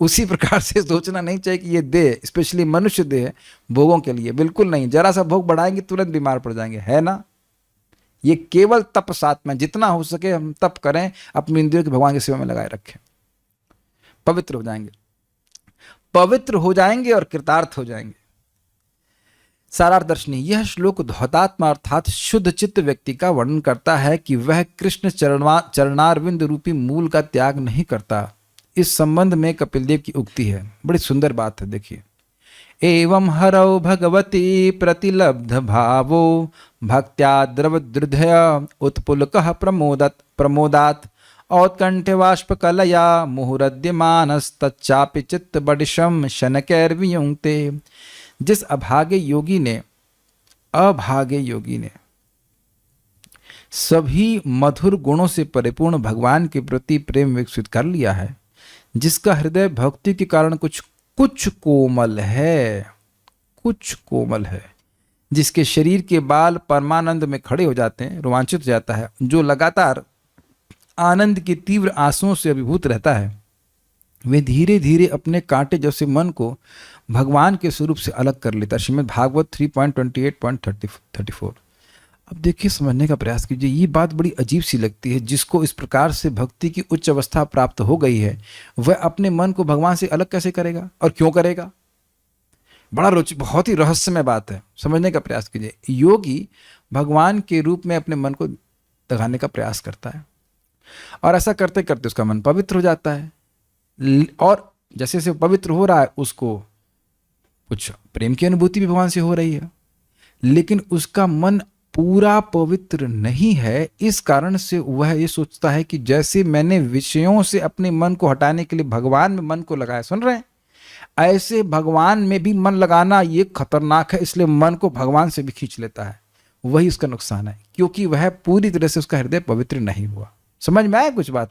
उसी प्रकार से सोचना नहीं चाहिए कि ये देह, स्पेशली मनुष्य देह, भोगों के लिए, बिल्कुल नहीं। जरा सा भोग बढ़ाएंगे तुरंत बीमार पड़ जाएंगे, है ना। ये केवल तप साथ में, जितना हो सके हम तप करें, अपनी इंद्रियों की भगवान की सेवा में लगाए रखें, पवित्र हो जाएंगे, पवित्र हो जाएंगे और कृतार्थ हो जाएंगे। सारार्थ दर्शनी यह श्लोक धौतात्मा अर्थात शुद्ध चित्त व्यक्ति का वर्णन करता है कि वह कृष्ण चरणारविंद रूपी मूल का त्याग नहीं करता। इस संबंध में कपिल देव की उक्ति है, बड़ी सुंदर बात है। देखिए, एवं हरौ भगवती प्रतिलब्ध भावो भक्त्या द्रवदृधय उत्पुलकः प्रमोदात् औत्कंठ्यवाष्प कलया मुहुरद्यमानस्तच्चापि चित्त बडिशम शनकैर्वियुङ्क्ते। जिस अभागे योगी ने सभी मधुर गुणों से परिपूर्ण भगवान के प्रति प्रेम विकसित कर लिया है, जिसका हृदय भक्ति के कारण कुछ कोमल है, जिसके शरीर के बाल परमानंद में खड़े हो जाते हैं, रोमांचित हो जाता है, जो लगातार आनंद की तीव्र आंसुओं से अभिभूत रहता है, वे धीरे धीरे अपने कांटे जैसे मन को भगवान के स्वरूप से अलग कर लेता है। श्रीमद् भागवत 3.28.34। अब देखिए, समझने का प्रयास कीजिए। ये बात बड़ी अजीब सी लगती है। जिसको इस प्रकार से भक्ति की उच्च अवस्था प्राप्त हो गई है, वह अपने मन को भगवान से अलग कैसे करेगा और क्यों करेगा? बड़ा बहुत ही रहस्यमय बात है, समझने का प्रयास कीजिए। योगी भगवान के रूप में अपने मन को दगाने का प्रयास करता है, और ऐसा करते करते उसका मन पवित्र हो जाता है, और जैसे जैसे पवित्र हो रहा है, उसको कुछ प्रेम की अनुभूति भी भगवान से हो रही है, लेकिन उसका मन पूरा पवित्र नहीं है। इस कारण से वह ये सोचता है कि जैसे मैंने विषयों से अपने मन को हटाने के लिए भगवान में मन को लगाया, सुन रहे हैं, ऐसे भगवान में भी मन लगाना ये खतरनाक है, इसलिए मन को भगवान से भी खींच लेता है। वही उसका नुकसान है, क्योंकि वह पूरी तरह से उसका हृदय पवित्र नहीं हुआ। समझ में आया कुछ बात?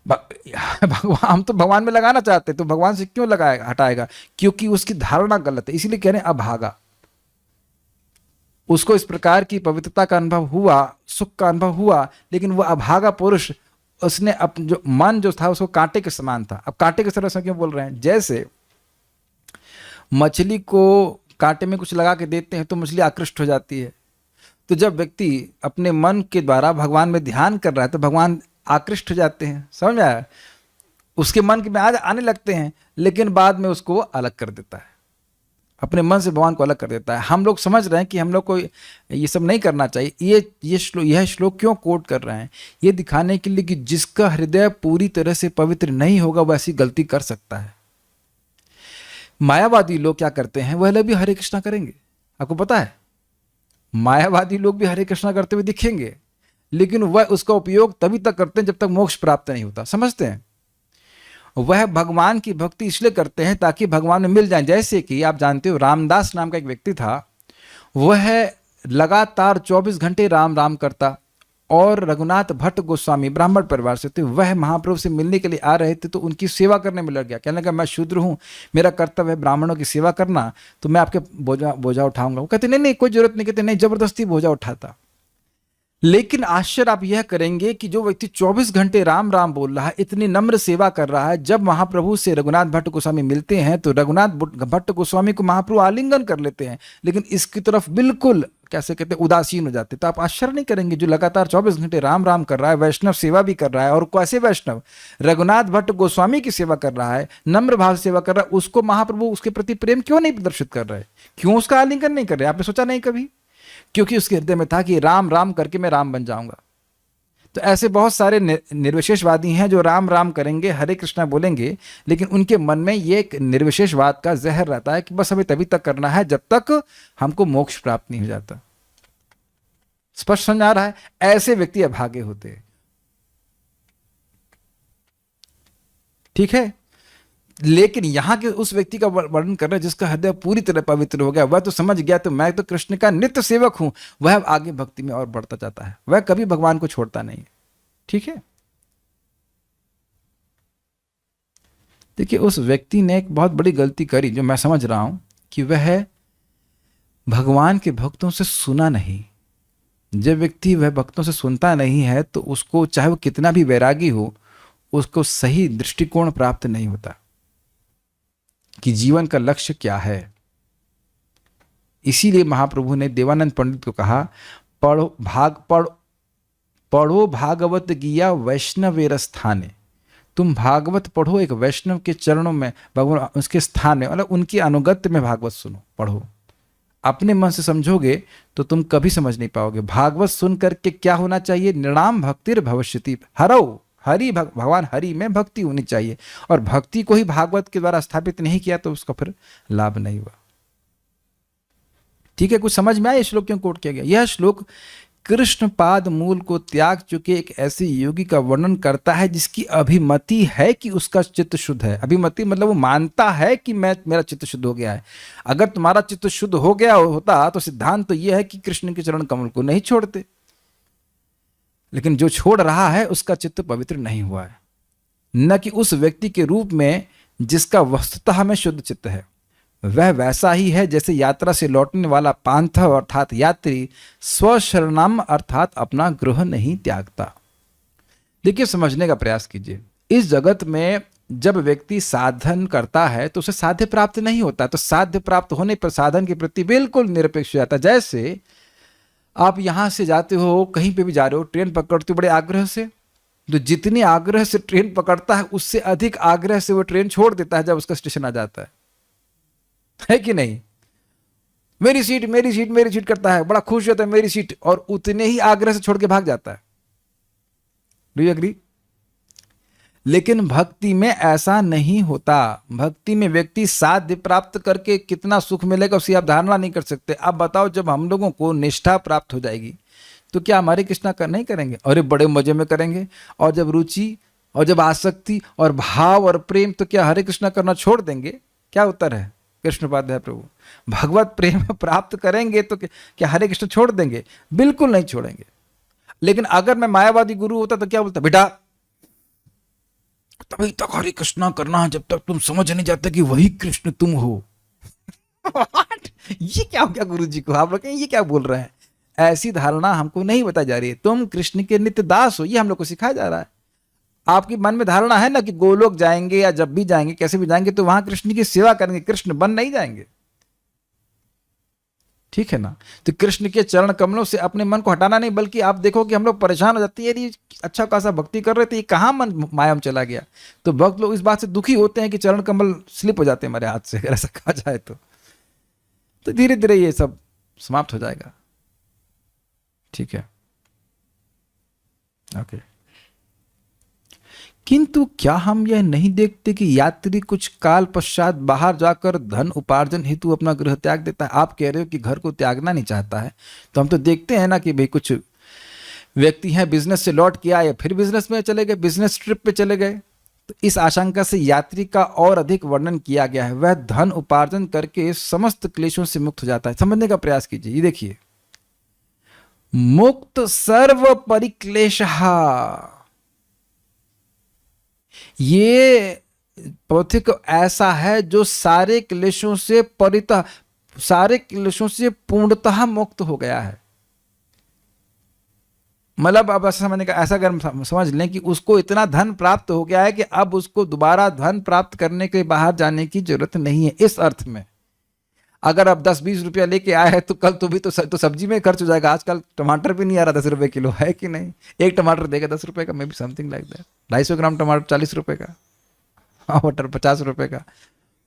भगवान, हम तो भगवान में लगाना चाहते, तो भगवान से क्यों लगाएगा, हटाएगा? क्योंकि उसकी धारणा गलत है। इसीलिए कह रहे हैं अभागा। उसको इस प्रकार की पवित्रता का अनुभव हुआ, सुख का अनुभव हुआ, लेकिन वह अभागा पुरुष, उसने जो मन जो था उसको कांटे के समान था। अब कांटे के समान क्यों बोल रहे हैं? जैसे मछली को कांटे में कुछ लगा के देते हैं तो मछली आकृष्ट हो जाती है। तो जब व्यक्ति अपने मन के द्वारा भगवान में ध्यान कर रहा है तो भगवान आकृष्ट हो जाते हैं। समझ में आया? उसके मन में आने लगते हैं, लेकिन बाद में उसको अलग कर देता है, अपने मन से भगवान को अलग कर देता है। हम लोग समझ रहे हैं कि हम लोग को ये सब नहीं करना चाहिए। यह श्लोक क्यों कोट कर रहे हैं? ये दिखाने के लिए कि जिसका हृदय पूरी तरह से पवित्र नहीं होगा वह ऐसी गलती कर सकता है। मायावादी लोग क्या करते हैं? वह लोग भी हरे कृष्णा करेंगे, आपको पता है। मायावादी लोग भी हरे कृष्णा करते हुए दिखेंगे, लेकिन वह उसका उपयोग तभी तक करते हैं जब तक मोक्ष प्राप्त नहीं होता। समझते हैं? वह भगवान की भक्ति इसलिए करते हैं ताकि भगवान में मिल जाए। जैसे कि आप जानते हो, रामदास नाम का एक व्यक्ति था, वह लगातार 24 घंटे राम राम करता, और रघुनाथ भट्ट गोस्वामी ब्राह्मण परिवार से थे, वह महाप्रभु से मिलने के लिए आ रहे थे, तो उनकी सेवा करने में लग गया। कहने लगा, मैं शूद्र हूँ, मेरा कर्तव्य है ब्राह्मणों की सेवा करना, तो मैं आपके बोझा उठाऊंगा। वो कहते नहीं नहीं, कोई जरूरत नहीं। कहते नहीं, जबरदस्ती बोझा उठाता। लेकिन आश्चर्य आप यह करेंगे कि जो व्यक्ति 24 घंटे राम राम बोल रहा है, इतनी नम्र सेवा कर रहा है, जब महाप्रभु से रघुनाथ भट्ट गोस्वामी मिलते हैं तो रघुनाथ भट्ट गोस्वामी को महाप्रभु आलिंगन कर लेते हैं, लेकिन इसकी तरफ बिल्कुल कैसे कहते हैं उदासीन हो जाते। तो आप आश्चर्य नहीं करेंगे, जो लगातार 24 घंटे राम राम कर रहा है, वैष्णव सेवा भी कर रहा है, और कैसे वैष्णव रघुनाथ भट्ट गोस्वामी की सेवा कर रहा है, नम्र भाव से सेवा कर रहा है, उसको महाप्रभु उसके प्रति प्रेम क्यों नहीं प्रदर्शित कर रहे? क्यों उसका आलिंगन नहीं कर रहे? आपने सोचा नहीं कभी? क्योंकि उसके हृदय में था कि राम राम करके मैं राम बन जाऊंगा। तो ऐसे बहुत सारे निर्विशेषवादी हैं जो राम राम करेंगे, हरे कृष्णा बोलेंगे, लेकिन उनके मन में ये एक निर्विशेषवाद का जहर रहता है कि बस हमें तभी तक करना है जब तक हमको मोक्ष प्राप्त नहीं हो जाता। स्पष्ट समझ आ रहा है? ऐसे व्यक्ति अभागे होते हैं। ठीक है, लेकिन यहां के उस व्यक्ति का वर्णन कर रहे हैं जिसका हृदय पूरी तरह पवित्र हो गया। वह तो समझ गया तो मैं तो कृष्ण का नित्य सेवक हूं, वह आगे भक्ति में और बढ़ता जाता है, वह कभी भगवान को छोड़ता नहीं है। ठीक है, देखिए उस व्यक्ति ने एक बहुत बड़ी गलती करी, जो मैं समझ रहा हूं कि वह भगवान के भक्तों से सुना नहीं। जब व्यक्ति वह भक्तों से सुनता नहीं है तो उसको चाहे वो कितना भी वैरागी हो, उसको सही दृष्टिकोण प्राप्त नहीं होता कि जीवन का लक्ष्य क्या है। इसीलिए महाप्रभु ने देवानंद पंडित को कहा, पढ़ो भागवत गीया वैष्णवेर स्थाने। तुम भागवत पढ़ो एक वैष्णव के चरणों में, भगवान उसके स्थान में, मतलब उनके अनुगत्य में भागवत सुनो, पढ़ो। अपने मन से समझोगे तो तुम कभी समझ नहीं पाओगे। भागवत सुन करके क्या होना चाहिए? निर्णाम भक्तिर भविष्यति हरौ, हरि भगवान हरि में भक्ति होनी चाहिए, और भक्ति को ही भागवत के द्वारा स्थापित नहीं किया तो उसका फिर लाभ नहीं हुआ। ठीक है, कुछ समझ में आया श्लोक क्यों कोट किया गया? यह श्लोक कृष्ण पाद मूल को त्याग चुके एक ऐसे योगी का वर्णन करता है जिसकी अभिमति है कि उसका चित्त शुद्ध है। अभिमति मतलब वो मानता है कि मेरा चित्त शुद्ध हो गया है। अगर तुम्हारा चित्त शुद्ध हो गया होता तो सिद्धांत तो यह है कि कृष्ण के चरण कमल को नहीं छोड़ते, लेकिन जो छोड़ रहा है उसका चित्त पवित्र नहीं हुआ है, न कि उस व्यक्ति के रूप में जिसका वस्तुतः में शुद्ध चित्त है। वह वैसा ही है जैसे यात्रा से लौटने वाला पांथव अर्थात यात्री स्वशरणम अर्थात अपना गृह नहीं त्यागता। देखिए, समझने का प्रयास कीजिए। इस जगत में जब व्यक्ति साधन करता है तो उसे साध्य प्राप्त नहीं होता, तो साध्य प्राप्त होने पर साधन के प्रति बिल्कुल निरपेक्ष हो जाता है। जैसे आप यहां से जाते हो, कहीं पे भी जा रहे हो, ट्रेन पकड़ते हो बड़े आग्रह से, तो जितने आग्रह से ट्रेन पकड़ता है उससे अधिक आग्रह से वो ट्रेन छोड़ देता है जब उसका स्टेशन आ जाता है कि नहीं? मेरी सीट मेरी सीट मेरी सीट करता है, बड़ा खुश होता है मेरी सीट, और उतने ही आग्रह से छोड़ के भाग जाता है। Do you agree? लेकिन भक्ति में ऐसा नहीं होता। भक्ति में व्यक्ति साध्य प्राप्त करके कितना सुख मिलेगा उसकी आप धारणा नहीं कर सकते। अब बताओ, जब हम लोगों को निष्ठा प्राप्त हो जाएगी तो क्या हमारे कृष्णा नहीं करेंगे? अरे बड़े मजे में करेंगे। और जब रुचि और जब आसक्ति और भाव और प्रेम, तो क्या हरे कृष्णा करना छोड़ देंगे? क्या उत्तर है? कृष्ण उपाध्याय प्रभु, भगवत प्रेम प्राप्त करेंगे तो क्या हरे कृष्ण छोड़ देंगे? बिल्कुल नहीं छोड़ेंगे। लेकिन अगर मैं मायावादी गुरु होता तो क्या बोलता? बेटा तभी तक हरे कृष्णा करना जब तक तुम समझ नहीं जाते कि वही कृष्ण तुम हो। ये क्या हो गया गुरु जी को? आप लोग ये क्या बोल रहे हैं? ऐसी धारणा हमको नहीं बताई जा रही है। तुम कृष्ण के नित्य दास हो, ये हम लोग को सिखाया जा रहा है। आपके मन में धारणा है ना कि गोलोक जाएंगे या जब भी जाएंगे, कैसे भी जाएंगे, तो वहां कृष्ण की सेवा करेंगे, कृष्ण बन नहीं जाएंगे। ठीक है ना? तो कृष्ण के चरण कमलों से अपने मन को हटाना नहीं, बल्कि आप देखो कि हम लोग परेशान हो जाते हैं, यदि अच्छा खासा भक्ति कर रहे थे, ये कहाँ मन माया में चला गया। तो भक्त लोग इस बात से दुखी होते हैं कि चरण कमल स्लिप हो जाते हैं हमारे हाथ से, अगर ऐसा कहा जाए तो धीरे धीरे ये सब समाप्त हो जाएगा। ठीक है, ओके। किंतु क्या हम यह नहीं देखते कि यात्री कुछ काल पश्चात बाहर जाकर धन उपार्जन हेतु अपना गृह त्याग देता है? आप कह रहे हो कि घर को त्यागना नहीं चाहता है, तो हम तो देखते हैं ना कि भाई कुछ व्यक्ति हैं बिजनेस से लौट के आए, फिर बिजनेस में चले गए, बिजनेस ट्रिप पे चले गए। तो इस आशंका से यात्री का और अधिक वर्णन किया गया है। वह धन उपार्जन करके समस्त क्लेशों से मुक्त हो जाता है। समझने का प्रयास कीजिए। ये देखिए, मुक्त सर्व परिक्लेशः, ये पथिक ऐसा है जो सारे क्लेशों से परितः, सारे क्लेशों से पूर्णतः मुक्त हो गया है। मतलब अब ऐसा समझने का, ऐसा अगर समझ लें कि उसको इतना धन प्राप्त हो गया है कि अब उसको दोबारा धन प्राप्त करने के लिए बाहर जाने की जरूरत नहीं है, इस अर्थ में। अगर अब 10-20 रुपया लेके आया है तो कल तो भी तो सब्जी में खर्च हो जाएगा। आजकल टमाटर भी नहीं आ रहा 10 रुपए किलो, है कि नहीं? एक टमाटर देगा 10 रुपए का, may be something like that. 250 ग्राम टमाटर 40 रुपए का, हाँ मटर 50 रुपए का।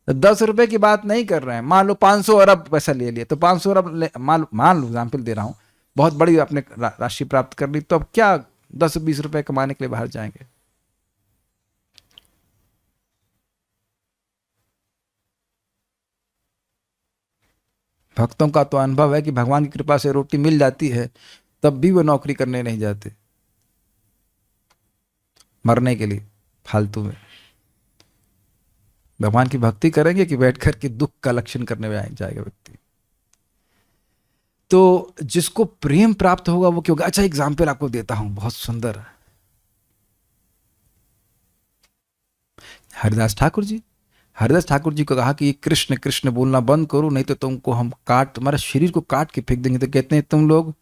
तो 10 रुपए की बात नहीं कर रहे हैं। मान लो 500 अरब पैसा ले लिया, तो 500 अरब मान लो एग्जाम्पल दे रहा हूँ, बहुत बड़ी आपने राशि प्राप्त कर ली, तो अब क्या 10-20 रुपए कमाने के लिए बाहर जाएंगे? भक्तों का तो अनुभव है कि भगवान की कृपा से रोटी मिल जाती है, तब भी वो नौकरी करने नहीं जाते, मरने के लिए फालतू में। भगवान की भक्ति करेंगे कि बैठ कर के दुख का लक्षण करने में जाएगा व्यक्ति। तो जिसको प्रेम प्राप्त होगा वो क्यों? अच्छा एग्जाम्पल आपको देता हूं, बहुत सुंदर। हरिदास ठाकुर जी को कहा कि कृष्ण कृष्ण बोलना बंद करो, नहीं तो तुमको हम तुम्हारा शरीर को काट के फेंक देंगे। तो कहते हैं तुम लोग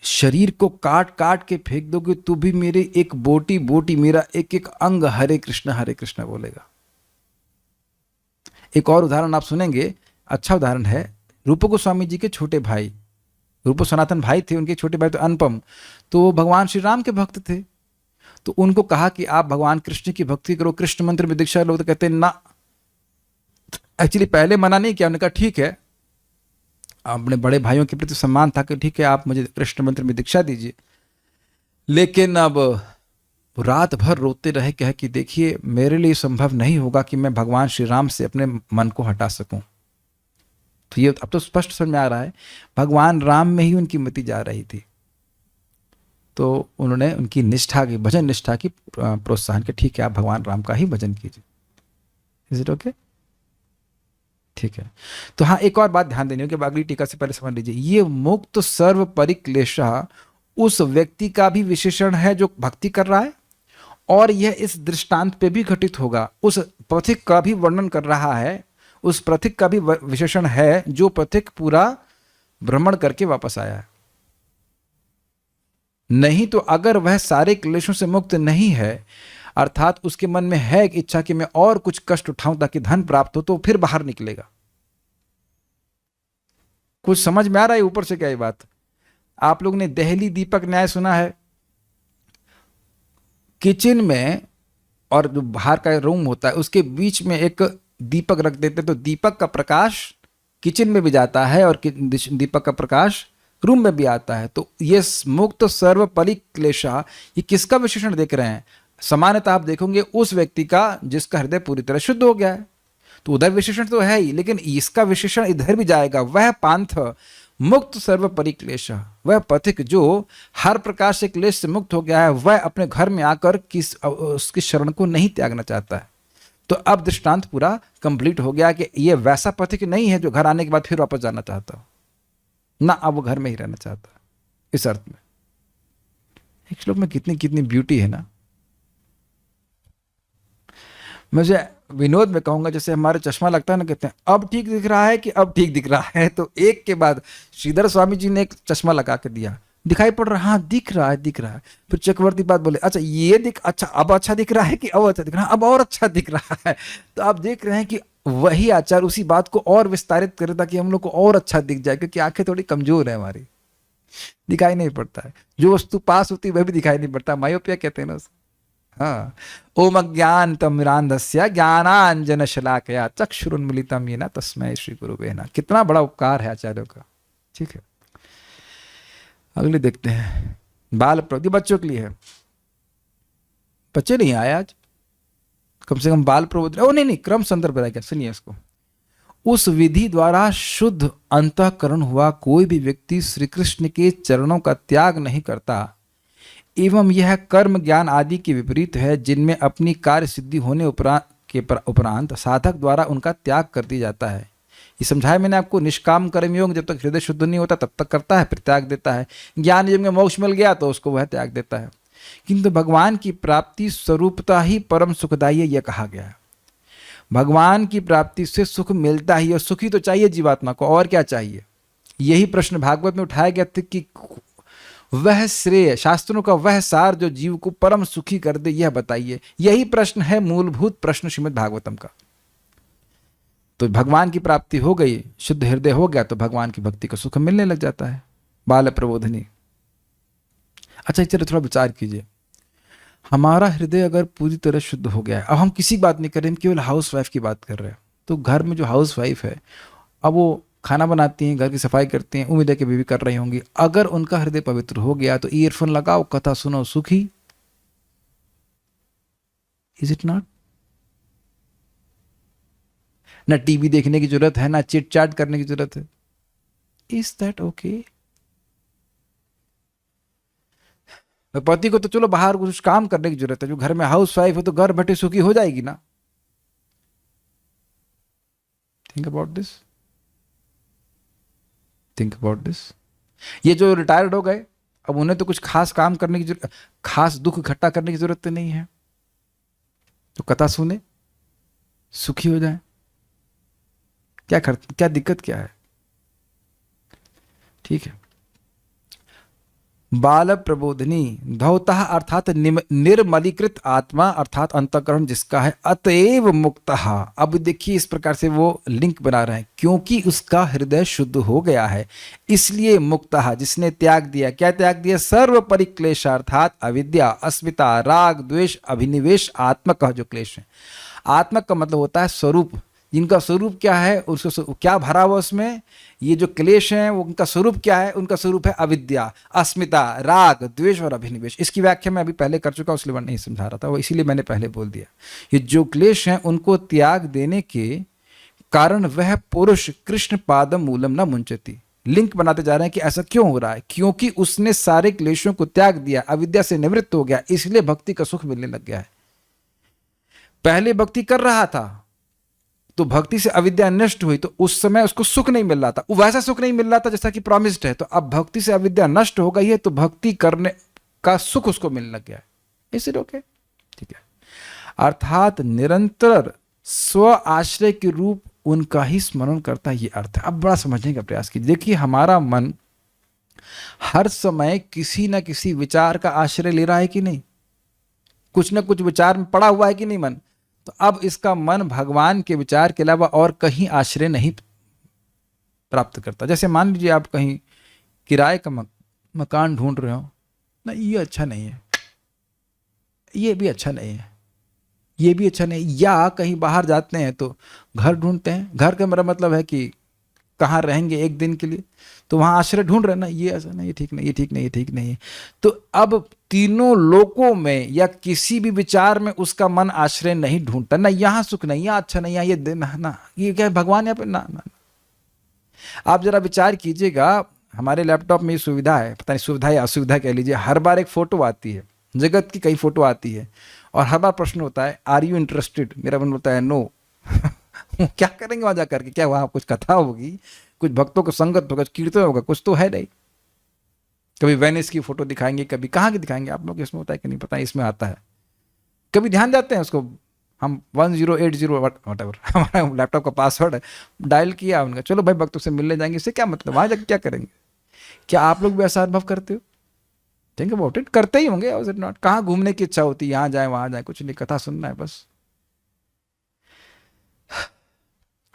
शरीर को काट काट के फेंक दोगे तो भी मेरे एक बोटी बोटी, मेरा एक एक अंग हरे कृष्ण बोलेगा। एक और उदाहरण आप सुनेंगे, अच्छा उदाहरण है। रूप गोस्वामी जी के छोटे भाई, रूप सनातन भाई थे, उनके छोटे भाई तो अनुपम, तो वो भगवान श्री राम के भक्त थे। तो उनको कहा कि आप भगवान कृष्ण की भक्ति करो, कृष्ण मंत्र में दीक्षा लो। तो कहते हैं ना, एक्चुअली पहले मना नहीं किया, उन्होंने कहा ठीक है, अपने बड़े भाइयों के प्रति सम्मान था कि ठीक है आप मुझे कृष्ण मंत्र में दीक्षा दीजिए। लेकिन अब रात भर रोते रहे, कहे कि देखिए मेरे लिए संभव नहीं होगा कि मैं भगवान श्री राम से अपने मन को हटा सकूं। तो ये अब तो स्पष्ट समझ में आ रहा है, भगवान राम में ही उनकी मति जा रही थी। तो उन्होंने उनकी निष्ठा की, भजन निष्ठा की प्रोत्साहन किया, ठीक है आप भगवान राम का ही भजन कीजिए। Is it okay? ठीक है। तो हाँ, एक और बात ध्यान देनी होगी, अगली टीका से पहले समझ लीजिए, ये मुक्त सर्व परिक्लेशः उस व्यक्ति का भी विशेषण है जो भक्ति कर रहा है, और यह इस दृष्टांत पे भी घटित होगा। उस पथिक का भी वर्णन कर रहा है, उस पथिक का भी विशेषण है जो पथिक पूरा भ्रमण करके वापस आया है। नहीं तो अगर वह सारे क्लेशों से मुक्त नहीं है, अर्थात उसके मन में है एक इच्छा कि मैं और कुछ कष्ट उठाऊं ताकि धन प्राप्त हो, तो फिर बाहर निकलेगा। कुछ समझ में आ रहा है ऊपर से क्या ये बात? आप लोग ने दहली दीपक न्याय सुना है? किचन में और जो बाहर का रूम होता है उसके बीच में एक दीपक रख देते, तो दीपक का प्रकाश किचन में भी जाता है और दीपक का प्रकाश रूम में भी आता है। तो ये मुक्त सर्व परिक्लेशः, ये किसका विशेषण देख रहे हैं? सामान्यतः आप देखोगे उस व्यक्ति का जिसका हृदय पूरी तरह शुद्ध हो गया है। तो उधर विशेषण तो है ही, लेकिन इसका विशेषण इधर भी जाएगा। वह पांथ मुक्त सर्व परिक्लेशः, वह पथिक जो हर प्रकार से क्लेश से मुक्त हो गया है, वह अपने घर में आकर उसकी शरण को नहीं त्यागना चाहता है। तो अब दृष्टांत पूरा कंप्लीट हो गया कि ये वैसा पथिक नहीं है जो घर आने के बाद फिर वापस जाना चाहता हो ना, अब वो घर में ही रहना चाहता है। इस अर्थ में एक श्लोक में कितनी कितनी ब्यूटी है ना। मुझे विनोद में कहूंगा, जैसे हमारे चश्मा लगता है ना, कहते हैं अब ठीक दिख रहा है कि अब ठीक दिख रहा है। तो एक के बाद श्रीधर स्वामी जी ने एक चश्मा लगा के दिया, दिखाई पड़ रहा, हाँ दिख रहा है। फिर चक्रवर्ती बात बोले, अच्छा ये अच्छा अब अच्छा दिख रहा है कि अब अच्छा दिख रहा है? अब और अच्छा दिख रहा है। तो आप देख रहे हैं कि वही आचार उसी बात को और विस्तारित करे ताकि हम लोग को और अच्छा दिख जाए, क्योंकि आंखें थोड़ी कमजोर है हमारी, दिखाई नहीं पड़ता है। जो वस्तु पास होती है वह भी दिखाई नहीं पड़ता, मायोपिया कहते हैं ना। हाँ, ओम अज्ञानतिमिरान्धस्य ज्ञानांजन शलाकया चक्षुरुन्मीलितं येन तस्मै श्री गुरुवे नमः। कितना बड़ा उपकार है आचार्यों का। ठीक है, अगले देखते हैं। बाल प्रवृत्ति बच्चों के लिए है। बच्चे नहीं आए आज, कम से कम बाल प्रवृत्ति। ओ नहीं, क्रम संदर्भ बताया क्या, सुनिए इसको। उस विधि द्वारा शुद्ध अंतःकरण हुआ कोई भी व्यक्ति श्री कृष्ण के चरणों का त्याग नहीं करता, एवं यह कर्म ज्ञान आदि के विपरीत है, जिनमें अपनी कार्य सिद्धि होने उपरांत साधक द्वारा उनका त्याग कर दिया जाता है। ये समझाया मैंने आपको। निष्काम कर्मयोग जब तक हृदय शुद्ध नहीं होता तब तक करता है, फिर त्याग देता है। ज्ञान योग में मोक्ष मिल गया तो उसको वह त्याग देता है। किंतु भगवान की प्राप्ति स्वरूपता ही परम सुखदायी है, यह कहा गया है। भगवान की प्राप्ति से सुख मिलता ही, और सुखी तो चाहिए जीवात्मा को, और क्या चाहिए? यही प्रश्न भागवत में उठाया गया था कि वह श्रेय, शास्त्रों का वह सार जो जीव को परम सुखी कर दे, यह बताइए। यही प्रश्न है मूलभूत प्रश्न श्रीमद् भागवतम का। तो भगवान की प्राप्ति हो गई, शुद्ध हृदय हो गया, तो भगवान की भक्ति का सुख मिलने लग जाता है। बाल प्रबोधनी। अच्छा चलो थोड़ा विचार कीजिए, हमारा हृदय अगर पूरी तरह शुद्ध हो गया है, अब हम किसी की बात नहीं कर रहे, हम केवल हाउस वाइफ की बात कर रहे हैं। तो घर में जो हाउस वाइफ है, अब वो खाना बनाती हैं, घर की सफाई करती हैं, उम्मीद है कि बीवी कर रही होंगी। अगर उनका हृदय पवित्र हो गया तो ईयरफोन लगाओ, कथा सुनो, सुखी। Is it not? ना टीवी देखने की जरूरत है, ना चिट चाट करने की जरूरत है। Is that okay? पति को तो चलो बाहर कुछ काम करने की जरूरत है, जो घर में हाउस वाइफ है तो घर बैठे सुखी हो जाएगी ना। Think about this, think about this. ये जो रिटायर्ड हो गए, अब उन्हें तो कुछ खास काम करने की जरूरत, खास दुख इकट्ठा करने की जरूरत नहीं है, तो कथा सुने, सुखी हो जाए। क्या दिक्कत क्या है? ठीक है। बाल प्रबोधनी धौतः अर्थात निर्मलीकृत आत्मा अर्थात अंतःकरण जिसका है, अतएव मुक्तः। अब देखिए इस प्रकार से वो लिंक बना रहे हैं, क्योंकि उसका हृदय शुद्ध हो गया है इसलिए मुक्तः, जिसने त्याग दिया। क्या त्याग दिया? सर्व परिक्लेश अर्थात अविद्या, अस्मिता, राग, द्वेष, अभिनिवेश आत्मक जो क्लेश है। आत्मक का मतलब होता है स्वरूप, जिनका स्वरूप क्या है, उसको क्या भरा हुआ उसमें, ये जो क्लेश हैं वो उनका स्वरूप क्या है? उनका स्वरूप है अविद्या, अस्मिता, राग, द्वेष और अभिनिवेश। इसकी व्याख्या मैं अभी पहले कर चुका, इसलिए मैं नहीं समझा रहा था, वो इसीलिए मैंने पहले बोल दिया। ये जो क्लेश हैं उनको त्याग देने के कारण वह पुरुष कृष्ण पादम मूलम न मुंचती। लिंक बनाते जा रहे हैं कि ऐसा क्यों हो रहा है, क्योंकि उसने सारे क्लेशों को त्याग दिया, अविद्या से निवृत्त हो गया, इसलिए भक्ति का सुख मिलने लग गया है। पहले भक्ति कर रहा था तो भक्ति से अविद्या नष्ट हुई, तो उस समय उसको सुख नहीं मिल रहा था, वैसा सुख नहीं मिल रहा था जैसा कि प्रॉमिस्ड है। तो अब भक्ति से अविद्या नष्ट हो गई है, तो भक्ति करने का सुख उसको मिलने लग गया है। इसे ओके? ठीक है। अर्थात निरंतर स्व आश्रय के रूप उनका ही स्मरण करता है, ये अर्थ है। अब बड़ा समझने का प्रयास कीजिए। देखिए हमारा मन हर समय किसी न किसी विचार का आश्रय ले रहा है कि नहीं? कुछ न कुछ विचार में पड़ा हुआ है कि नहीं मन? तो अब इसका मन भगवान के विचार के अलावा और कहीं आश्रय नहीं प्राप्त करता। जैसे मान लीजिए आप कहीं किराए का मकान ढूंढ रहे हो ना, ये अच्छा नहीं है, ये भी अच्छा नहीं है, ये भी अच्छा नहीं, या कहीं बाहर जाते हैं तो घर ढूंढते हैं। घर का मेरा मतलब है कि कहाँ रहेंगे एक दिन के लिए, तो वहाँ आश्रय ढूंढ रहे ना, ये ऐसा नहीं, ये ठीक नहीं, ये ठीक नहीं, ये ठीक नहीं है। तो अब तीनों लोकों में या किसी भी विचार में उसका मन आश्रय नहीं ढूंढता, ना यहाँ सुख नहीं, यहाँ अच्छा नहीं, यहाँ ये दिन ना, ये क्या भगवान यहाँ पे ना, ना। आप जरा विचार कीजिएगा, हमारे लैपटॉप में ये सुविधा है, पता नहीं सुविधा या असुविधा कह लीजिए, हर बार एक फोटो आती है, जगत की कई फोटो आती है, और हर बार प्रश्न होता है आर यू इंटरेस्टेड? मेरा मन होता है नो। क्या करेंगे वहां जाकर के? क्या वहां कुछ कथा होगी, कुछ भक्तों को संगत होगा, कीर्तन होगा? कुछ तो है नहीं। कभी वेनिस की फोटो दिखाएंगे, कभी कहाँ की दिखाएंगे, आप लोग इसमें होता है कि नहीं पता, इसमें आता है। कभी ध्यान जाते हैं उसको, हम 1080 वटेवर हमारा लैपटॉप का पासवर्ड है, डायल किया उनका, चलो भाई भक्तों से मिलने जाएंगे, इससे क्या मतलब, वहां जाकर क्या करेंगे? क्या आप लोग भी ऐसा अनुभव करते हो? Think about it. करते ही होंगे, इज इट नॉट? कहाँ घूमने की इच्छा होती है, यहाँ जाए वहां जाए, कुछ नहीं, कथा सुनना है बस।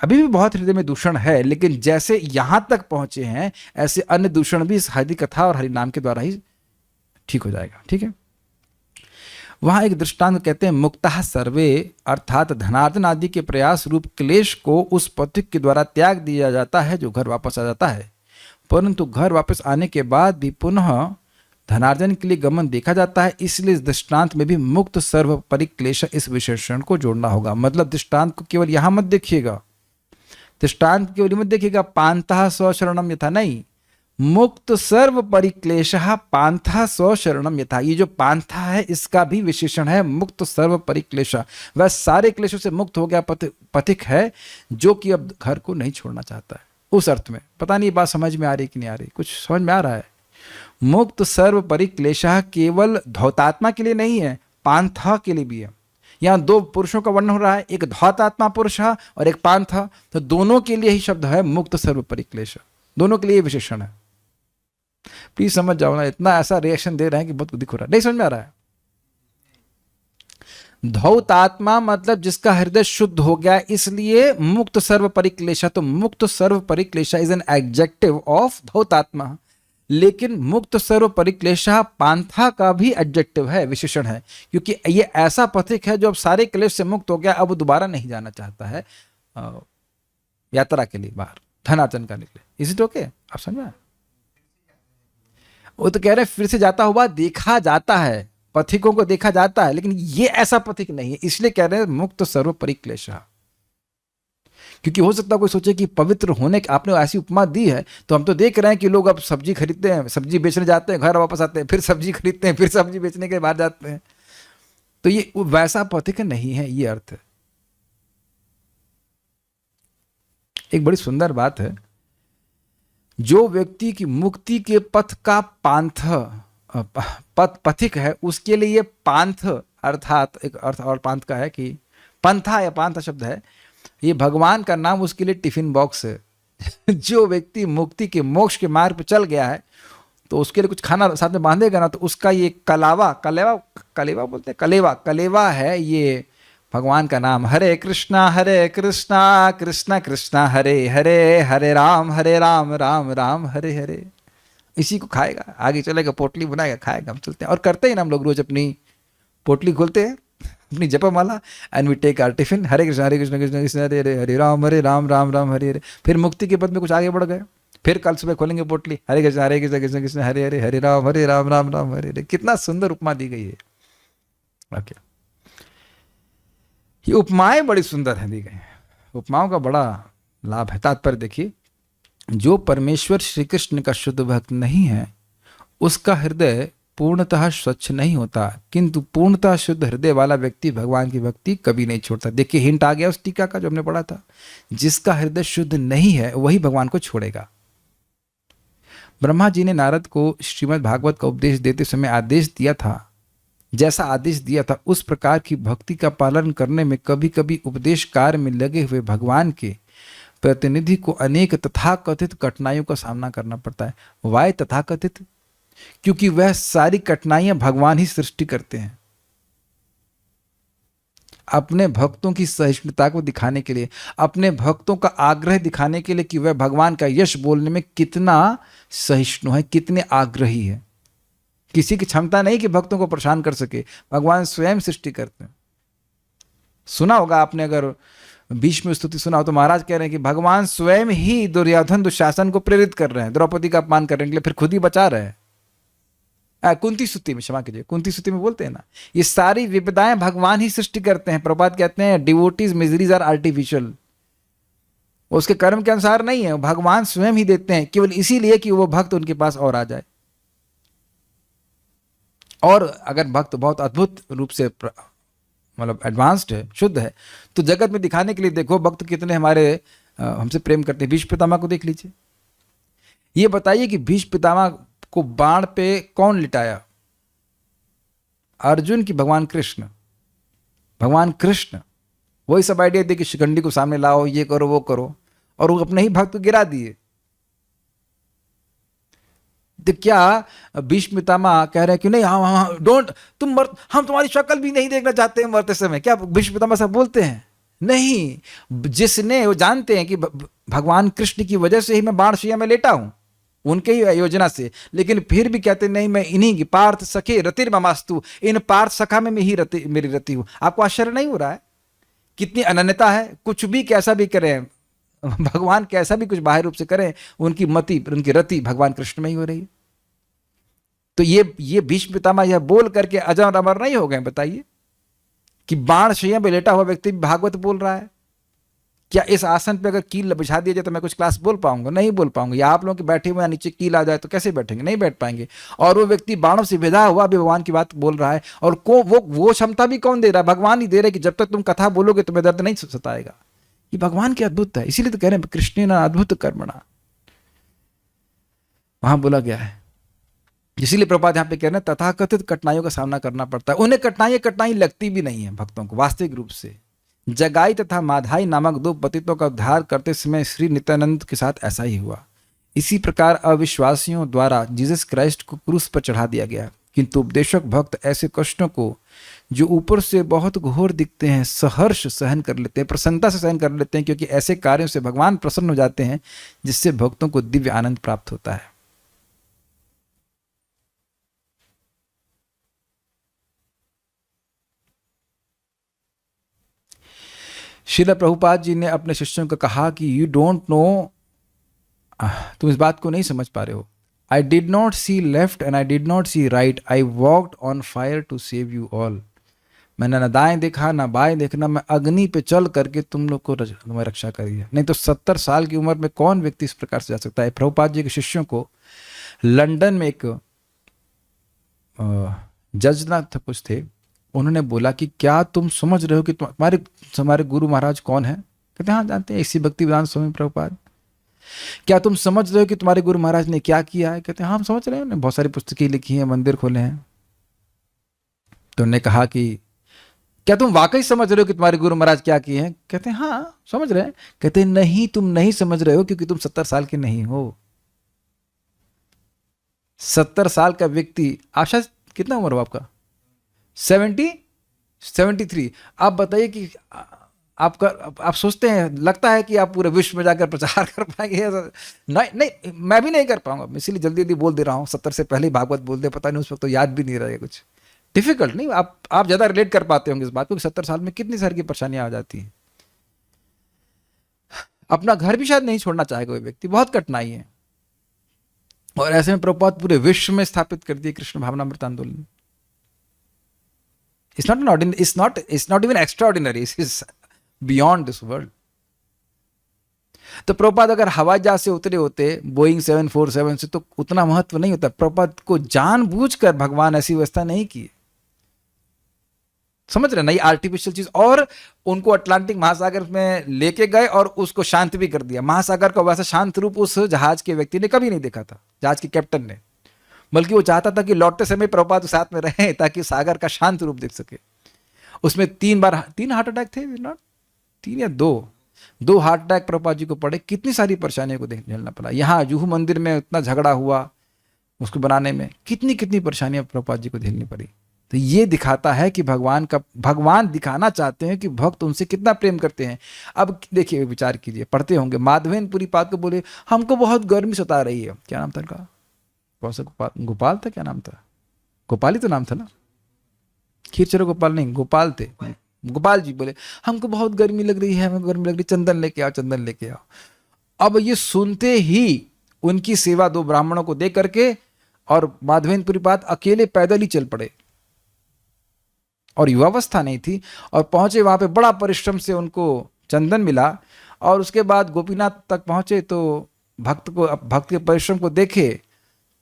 अभी भी बहुत हृदय में दूषण है, लेकिन जैसे यहां तक पहुंचे हैं ऐसे अन्य दूषण भी इस हरि कथा और हरि नाम के द्वारा ही ठीक हो जाएगा। ठीक है। वहां एक दृष्टांत कहते हैं, मुक्तः सर्वे अर्थात धनार्जन आदि के प्रयास रूप क्लेश को उस पथिक के द्वारा त्याग दिया जाता है जो घर वापस आ जाता है। परंतु घर वापस आने के बाद भी पुनः धनार्जन के लिए गमन देखा जाता है, इसलिए इस दृष्टांत में भी मुक्त सर्व परिक्लेश इस विशेषण को जोड़ना होगा। मतलब दृष्टांत को केवल यहां मत देखिएगा, दृष्टांत केवल मत देखिएगा पांतः स्वशरणम यथा, नहीं, मुक्त सर्व परिक्लेशः पांथा स्वशरणम यथा। ये जो पांथा है इसका भी विशेषण है मुक्त सर्व परिक्लेशः, वह सारे क्लेशों से मुक्त हो गया पथिक है जो कि अब घर को नहीं छोड़ना चाहता है। उस अर्थ में पता नहीं बात समझ में आ रही कि नहीं आ रही, कुछ समझ में आ रहा है? मुक्त सर्व परिक्लेशः केवल धौतात्मा के लिए नहीं है, पांथा के लिए भी है। यहाँ दो पुरुषों का वर्णन हो रहा है, एक धौतात्मा पुरुष है और एक पांथा, तो दोनों के लिए ही शब्द है मुक्त सर्व परिक्लेश, दोनों के लिए विशेषण है। प्लीज समझ जाओ ना, इतना ऐसा रिएक्शन दे रहे हैं कि बहुत दुख हो रहा है, नहीं समझ में आ रहा है। धौतात्मा मतलब जिसका हृदय शुद्ध हो गया, इसलिए मुक्त सर्व परिक्लेशा। तो मुक्त सर्व परिक्लेशा इज एन एडजेक्टिव ऑफ धौतात्मा, लेकिन मुक्त सर्व परिक्लेशा पांथा का भी एडजेक्टिव है, विशेषण है, क्योंकि ये ऐसा पथिक है जो अब सारे क्लेश से मुक्त हो गया, अब वो दोबारा नहीं जाना चाहता है यात्रा के लिए बाहर, धनार्जन करने के लिए। Is it okay? आप समझ में? वो तो कह रहे हैं फिर से जाता हुआ देखा जाता है, पथिकों को देखा जाता है, लेकिन ये ऐसा पथिक नहीं है, इसलिए कह रहे हैं मुक्त सर्व परिक्लेशा। क्योंकि हो सकता है कोई सोचे कि पवित्र होने की आपने ऐसी उपमा दी है, तो हम तो देख रहे हैं कि लोग अब सब्जी खरीदते हैं, सब्जी बेचने जाते हैं, घर वापस आते हैं, फिर सब्जी खरीदते हैं, फिर सब्जी बेचने के बाद जाते हैं। तो ये वैसा पथिक नहीं है, ये अर्थ है। एक बड़ी सुंदर बात है, जो व्यक्ति की मुक्ति के पथ का पांथ पथिक है, उसके लिए पांथ अर्थात एक अर्थ और पांथ का है कि पंथा या पांथा शब्द है, ये भगवान का नाम उसके लिए टिफिन बॉक्स है। जो व्यक्ति मुक्ति के मोक्ष के मार्ग पर चल गया है, तो उसके लिए कुछ खाना साथ में बांधेगा ना, तो उसका ये कलेवा बोलते हैं, कलेवा है ये भगवान का नाम। हरे कृष्णा कृष्णा कृष्णा हरे हरे, हरे राम राम राम हरे हरे। इसी को खाएगा, आगे चलेगा, पोटली बनाएगा, खाएगा। हम चलते हैं और करते हैं ना हम लोग, रोज अपनी पोटली खोलते हैं, अपनी जपमाला, and we take our tiffin, Hare Krishna Krishna Krishna Hare Hare, Hare Ram Ram Ram Hare Hare. फिर मुक्ति के पद में कुछ आगे बढ़ गए, फिर कल सुबह खोलेंगे पोटली, हरे कृष्ण कृष्ण कृष्ण हरे हरे, हरे राम राम हरे हरे। कितना सुंदर उपमा दी गई है। ओके, ये उपमाएं बड़ी सुंदर है दी गई हैं, उपमाओं का बड़ा लाभ है। तात्पर्य देखिए, जो परमेश्वर श्री कृष्ण का शुद्ध भक्त नहीं है, उसका हृदय पूर्णतः स्वच्छ नहीं होता, किंतु पूर्णतः शुद्ध हृदय वाला व्यक्ति भगवान की भक्ति कभी नहीं छोड़ता। देखिए हिंट आ गया उस टीका का जो हमने पढ़ा था, जिसका हृदय शुद्ध नहीं है वही भगवान को छोड़ेगा। ब्रह्मा जी ने नारद को श्रीमद् भागवत का उपदेश देते समय आदेश दिया था, जैसा आदेश दिया था उस प्रकार की भक्ति का पालन करने में कभी कभी उपदेश कार्य में लगे हुए भगवान के प्रतिनिधि को अनेक तथाकथित कठिनाइयों का सामना करना पड़ता है। वाय तथाकथित? क्योंकि वह सारी कठिनाइयां भगवान ही सृष्टि करते हैं अपने भक्तों की सहिष्णुता को दिखाने के लिए, अपने भक्तों का आग्रह दिखाने के लिए कि वह भगवान का यश बोलने में कितना सहिष्णु है, कितने आग्रही है। किसी की क्षमता नहीं कि भक्तों को परेशान कर सके, भगवान स्वयं सृष्टि करते हैं। सुना होगा आपने, अगर भीष्म स्तुति सुना हो, तो महाराज कह रहे हैं कि भगवान स्वयं ही दुर्योधन दुशासन को प्रेरित कर रहे हैं द्रौपदी का अपमान करने के लिए, फिर खुद ही बचा रहे हैं। कुंती स्तुति में, क्षमा कीजिए, कुंती स्तुति में बोलते हैं ना, ये सारी विपदाएं भगवान ही सृष्टि करते हैं। प्रभुपाद कहते हैं डिवोटीज मिजरीज आर आर्टिफिशियल, उसके कर्म के अनुसार नहीं है, भगवान स्वयं ही देते हैं, केवल इसीलिए कि वो भक्त उनके पास और आ जाए। और अगर भक्त बहुत अद्भुत रूप से मतलब एडवांस्ड है, शुद्ध है, तो जगत में दिखाने के लिए देखो भक्त कितने हमारे हमसे प्रेम करते हैं। भीष्म पितामह को देख लीजिए। ये बताइए कि भीष्म पितामह को बाण पे कौन लिटाया? अर्जुन की भगवान कृष्ण? भगवान कृष्ण वही सब आइडिया दे कि शिखंडी को सामने लाओ, ये करो वो करो, और वो अपने ही भक्त को गिरा दिए। तो क्या भीष्म पितामह कह रहे हैं कि नहीं, हाँ डोंट, तुम हम तुम्हारी शक्ल भी नहीं देखना चाहते हैं मरते समय? क्या भीष्म पितामह सब बोलते हैं? नहीं, जिसने वो जानते हैं कि भगवान कृष्ण की वजह से ही मैं बाणशैया में लेटा हूं, उनके ही योजना से, लेकिन फिर भी कहते नहीं, मैं इन्हीं की पार्थ सखे रतिर्ममास्तु, इन पार्थ सखा में ही मेरी रति हूं। आपको आश्चर्य नहीं हो रहा है कितनी अनन्यता है? कुछ भी कैसा भी करें, भगवान कैसा भी कुछ बाहर रूप से करें, उनकी मति, उनकी रति भगवान कृष्ण में ही हो रही है। तो ये भीष्म पितामह यह बोल करके अजर अमर नहीं हो गए? बताइए कि बाणशैया पे लेटा हुआ व्यक्ति भागवत बोल रहा है। क्या इस आसन पे अगर कील बिछा दिया जाए तो मैं कुछ क्लास बोल पाऊंगा? नहीं बोल पाऊंगा। या आप लोगों के बैठे हुए नीचे कील आ जाए तो कैसे बैठेंगे? नहीं बैठ पाएंगे। और वो व्यक्ति बाणों से विदा हुआ भी भगवान की बात बोल रहा है, और वो क्षमता भी कौन दे रहा है? भगवान ही दे रहे कि जब तक तुम कथा बोलोगे तुम्हें दर्द नहीं सताएगा। ये भगवान की अद्भुत है, इसीलिए तो कह रहे हैं कृष्ण ना अद्भुत कर्मणा, वहां बोला गया है। इसीलिए प्रभुपाद यहाँ पे कह रहे हैं तथाकथित कठिनाइयों का सामना करना पड़ता है। उन्हें कठिनाई लगती भी नहीं है भक्तों को वास्तविक रूप से। जगाई तथा माधाई नामक दो पतितों का उद्धार करते समय श्री नित्यानंद के साथ ऐसा ही हुआ। इसी प्रकार अविश्वासियों द्वारा जीसस क्राइस्ट को क्रूस पर चढ़ा दिया गया, किंतु उपदेशक भक्त ऐसे कष्टों को जो ऊपर से बहुत घोर दिखते हैं सहर्ष सहन कर लेते हैं, प्रसन्नता से सहन कर लेते हैं, क्योंकि ऐसे कार्यों से भगवान प्रसन्न हो जाते हैं जिससे भक्तों को दिव्य आनंद प्राप्त होता है। श्रील प्रभुपाद जी ने अपने शिष्यों को कहा कि यू डोंट नो, तुम इस बात को नहीं समझ पा रहे हो। I did not see left and I did not see right, I walked on fire to save you all. मैंने ना दाएं देखा ना बाएं देखना, मैं अग्नि पे चल करके तुम लोग को तुम्हें रक्षा करी है। नहीं तो 70 साल की उम्र में कौन व्यक्ति इस प्रकार से जा सकता है। प्रभुपाद जी के शिष्यों को लंदन में एक जज ना था कुछ थे, उन्होंने बोला कि क्या तुम समझ रहे हो कि हमारे गुरु महाराज कौन है? कहते हाँ जानते हैं, इसी भक्ति वेदांत स्वामी प्रभुपाद। क्या तुम समझ रहे हो कि तुम्हारे गुरु महाराज ने क्या किया है? कहते हैं हाँ हम समझ रहे हैं, बहुत सारी पुस्तकें लिखी हैं, मंदिर खोले हैं। तो उन्होंने कहा कि क्या तुम वाकई समझ रहे हो कि तुम्हारे गुरु महाराज क्या किए हैं? कहते हैं हाँ समझ रहे हैं। कहते हैं नहीं, तुम नहीं समझ रहे हो क्योंकि तुम 70 साल के नहीं हो। 70 साल का व्यक्ति, आप शायद कितना उम्र हो आपका? 73। आप बताइए कि आप सोचते हैं, लगता है कि आप पूरे विश्व में जाकर प्रचार कर पाएंगे? नहीं, मैं भी नहीं कर पाऊंगा, इसीलिए जल्दी जल्दी बोल दे रहा हूँ। 70 से पहले भागवत बोल दे, पता नहीं उस वक्त तो याद भी नहीं रहेगा कुछ। डिफिकल्ट नहीं, आप ज्यादा रिलेट कर पाते होंगे इस बात को कि 70 साल में कितनी सारी की परेशानियां आ जाती हैं। अपना घर भी शायद नहीं छोड़ना चाहेगा कोई व्यक्ति, बहुत कठिनाई है। और ऐसे में प्रभुपाद पूरे विश्व में स्थापित कर दिए कृष्ण भावनामृत आंदोलन। It's not an ordinary, it's not even extraordinary, it's beyond this world. तो प्रभुपाद अगर हवाई जहाज से उतरे होते बोइंग 747 से तो उतना महत्व नहीं होता। प्रभुपाद को जानबूझकर भगवान ऐसी व्यवस्था नहीं की, समझ रहे, नई आर्टिफिशियल चीज। और उनको अटलांटिक महासागर में लेके गए और उसको शांत भी कर दिया। महासागर का वैसा शांत रूप उस जहाज के व्यक्ति ने कभी नहीं देखा था, जहाज के कैप्टन ने। बल्कि वो चाहता था कि लौटते समय प्रभुपाद साथ में रहे ताकि सागर का शांत रूप देख सके। उसमें 3 हार्ट अटैक थे, नॉट 3 या 2 हार्ट अटैक प्रभुपाद जी को पड़े। कितनी सारी परेशानियों को झेलना पड़ा। यहाँ जुहू मंदिर में इतना झगड़ा हुआ उसको बनाने में, कितनी परेशानियां प्रभुपाद जी को झेलनी पड़ी। तो ये दिखाता है कि भगवान दिखाना चाहते हैं कि भक्त उनसे कितना प्रेम करते हैं। अब देखिए, विचार कीजिए, पढ़ते होंगे माधवेंद्रपुरी पाद को बोले हमको बहुत गर्मी सता रही है। क्या नाम था उनका? कौन सा गोपाल था? क्या नाम था? गोपाल ही तो नाम था ना, खीरचरो गोपाल नहीं, गोपाल थे। गोपाल जी बोले हमको बहुत गर्मी लग रही है, हमें गर्मी लग रही है, चंदन लेके आओ। अब ये सुनते ही उनकी सेवा 2 ब्राह्मणों को दे करके और माधवेंद्रपुरी पाद अकेले पैदल ही चल पड़े। और युवावस्था नहीं थी, और पहुंचे वहां पे, बड़ा परिश्रम से उनको चंदन मिला। और उसके बाद गोपीनाथ तक पहुंचे तो भक्त के परिश्रम को देखे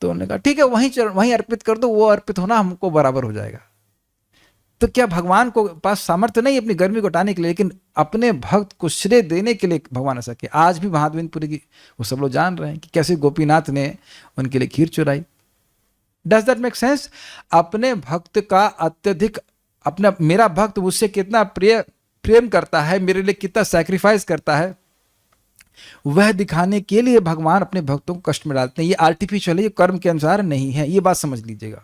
तो उन्होंने कहा ठीक है वहीं अर्पित कर दो, वो अर्पित होना हमको बराबर हो जाएगा। तो क्या भगवान को पास सामर्थ्य नहीं अपनी गर्मी को हटाने के लिए, लेकिन अपने भक्त को श्रेय देने के लिए भगवान ऐसा किया। आज भी माधवेंद्रपुरी की वो सब लोग जान रहे हैं कि कैसे गोपीनाथ ने उनके लिए खीर चुराई। Does that make sense? अपने भक्त का अत्यधिक, मेरा भक्त मुझसे कितना प्रेम करता है, मेरे लिए कितना सैक्रिफाइस करता है, वह दिखाने के लिए भगवान अपने भक्तों को कष्ट में डालते हैं। ये आर्टिफिशियल है, ये कर्म के अनुसार नहीं है, ये बात समझ लीजिएगा।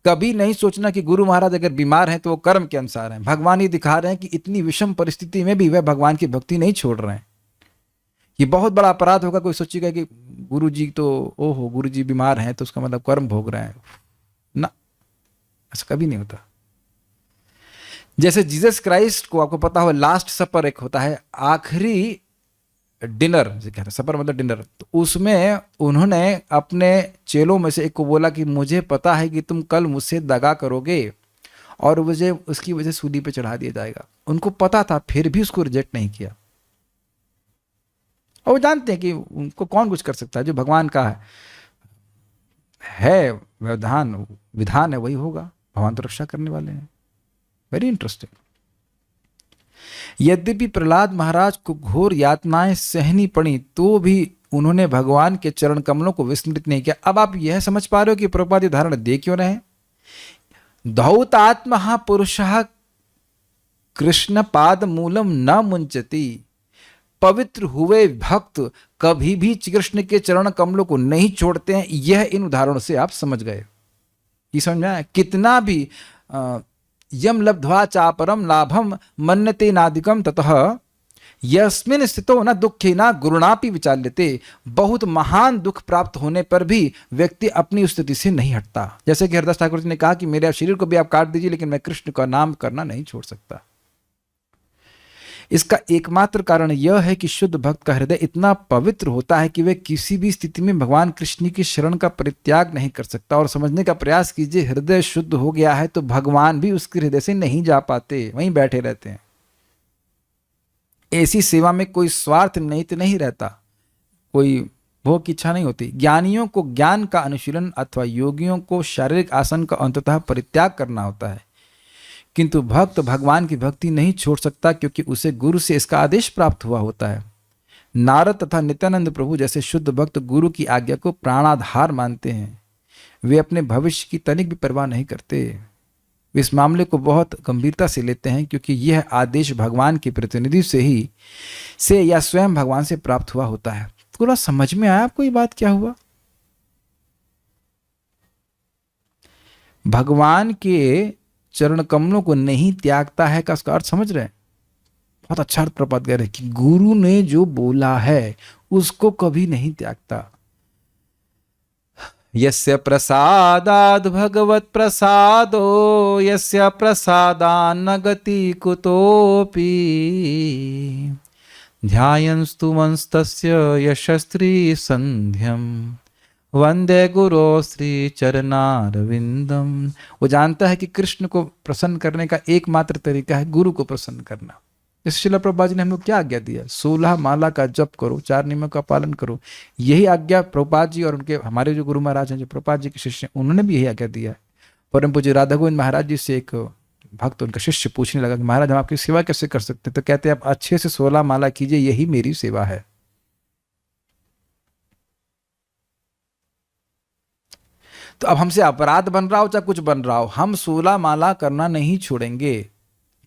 कभी नहीं सोचना कि गुरु महाराज अगर बीमार हैं तो वो कर्म के अनुसार हैं। भगवान ये दिखा रहे हैं कि इतनी विषम परिस्थिति में भी वह भगवान की भक्ति नहीं छोड़ रहे हैं। ये बहुत बड़ा अपराध होगा कोई सोचेगा कि गुरु जी तो ओहो गुरु जी बीमार हैं तो उसका मतलब कर्म भोग रहे हैं ना, ऐसा कभी नहीं होता। जैसे जीसस क्राइस्ट को आपको पता हो लास्ट सपर एक होता है, आखिरी डिनर, कहते हैं सपर मतलब डिनर, तो उसमें उन्होंने अपने चेलों में से एक को बोला कि मुझे पता है कि तुम कल मुझसे दगा करोगे और मुझे उसकी वजह सूली पे चढ़ा दिया जाएगा। उनको पता था, फिर भी उसको रिजेक्ट नहीं किया। और वो जानते हैं कि उनको कौन कुछ कर सकता है, जो भगवान का है विधान है वही होगा। भगवान तो रक्षा करने वाले हैं। Very interesting. यद्यपि प्रहलाद महाराज को घोर यातनाएं सहनी पड़ी तो भी उन्होंने भगवान के चरण कमलों को विस्मृत नहीं किया। अब आप यह समझ पा रहे हो कि प्रभुपाद धारण दे क्यों रहे? धौतात्मः पुरुषः कृष्ण पाद मूलम न मुंचति पवित्र हुए भक्त कभी भी कृष्ण के चरण कमलों को नहीं छोड़ते हैं। यह इन उदाहरणों से आप समझ गए। ये समझ में आया? कितना भी यम लब्ध्वा चापरम लाभम मन्यते नादिकम ततः यस्मिन स्थितो न दुखे न गुरुणापि विचाल्यते। बहुत महान दुख प्राप्त होने पर भी व्यक्ति अपनी स्थिति से नहीं हटता। जैसे कि हरदास ठाकुर जी ने कहा कि मेरे शरीर को भी आप काट दीजिए लेकिन मैं कृष्ण का नाम करना नहीं छोड़ सकता। इसका एकमात्र कारण यह है कि शुद्ध भक्त का हृदय इतना पवित्र होता है कि वह किसी भी स्थिति में भगवान कृष्ण की शरण का परित्याग नहीं कर सकता। और समझने का प्रयास कीजिए, हृदय शुद्ध हो गया है तो भगवान भी उसके हृदय से नहीं जा पाते, वहीं बैठे रहते हैं। ऐसी सेवा में कोई स्वार्थ निहित नहीं रहता, कोई भोग की इच्छा नहीं होती। ज्ञानियों को ज्ञान का अनुशीलन अथवा योगियों को शारीरिक आसन का अंततः परित्याग करना होता है, किंतु भक्त भगवान की भक्ति नहीं छोड़ सकता क्योंकि उसे गुरु से इसका आदेश प्राप्त हुआ होता है। नारद तथा नित्यानंद प्रभु जैसे शुद्ध भक्त गुरु की आज्ञा को प्राणाधार मानते हैं। वे अपने भविष्य की तनिक भी परवाह नहीं करते। वे इस मामले को बहुत गंभीरता से लेते हैं क्योंकि यह आदेश भगवान के प्रतिनिधि से या स्वयं भगवान से प्राप्त हुआ होता है। थोड़ा समझ में आया आपको ये बात क्या हुआ? भगवान के चरण कमलों को नहीं त्यागता है का उसका अर्थ समझ रहे हैं? बहुत अच्छा अर्थ प्रपात कर रहे कि गुरु ने जो बोला है उसको कभी नहीं त्यागता। यस्य प्रसादाद भगवत प्रसादो यस्य प्रसादान्न गति कुतोपि ध्यायंस्तु मंस्तस्य यशस्त्री संध्यम वंदे गुरो श्री चरणारविंदम। वो जानता है कि कृष्ण को प्रसन्न करने का एकमात्र तरीका है गुरु को प्रसन्न करना। जैसे श्रील प्रभुपाद जी ने हमको क्या आज्ञा दिया? 16 माला का जप करो, 4 नियमों का पालन करो। यही आज्ञा प्रभुपाद जी और उनके हमारे जो गुरु महाराज हैं, जो प्रभुपाद जी के शिष्य हैं, उन्होंने भी यही आज्ञा दिया है। परम पूज्य राधा गोविंद महाराज जी से एक भक्त, उनका शिष्य, पूछने लगा कि महाराज हम आपकी सेवा कैसे कर सकते हैं? तो कहते हैं आप अच्छे से 16 माला कीजिए, यही मेरी सेवा है। तो अब हमसे अपराध बन रहा हो चाहे कुछ बन रहा हो, हम 16 माला करना नहीं छोड़ेंगे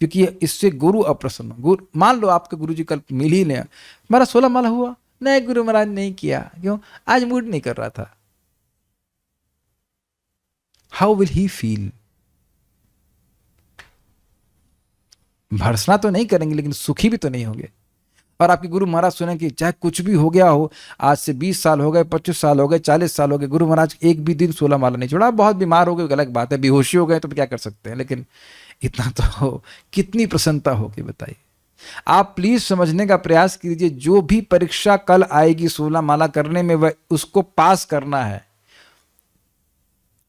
क्योंकि इससे गुरु अप्रसन्न। गुरु मान लो आपके गुरु जी कल मिल ही नहीं, मेरा 16 माला हुआ नहीं, गुरु महाराज नहीं किया, क्यों? आज मूड नहीं कर रहा था। How will he feel? भर्सना तो नहीं करेंगे लेकिन सुखी भी तो नहीं होंगे। और आपके गुरु महाराज सुने कि चाहे कुछ भी हो गया हो, आज से 20 साल हो गए, 25 साल हो गए, 40 साल हो गए, गुरु महाराज एक भी दिन 16 माला नहीं छोड़ा। बहुत बीमार हो गए अलग बात है, बेहोशी हो गए तो क्या कर सकते हैं, लेकिन इतना तो कितनी प्रसन्नता होगी बताइए। आप प्लीज समझने का प्रयास कीजिए, जो भी परीक्षा कल आएगी 16 माला करने में, वह उसको पास करना है।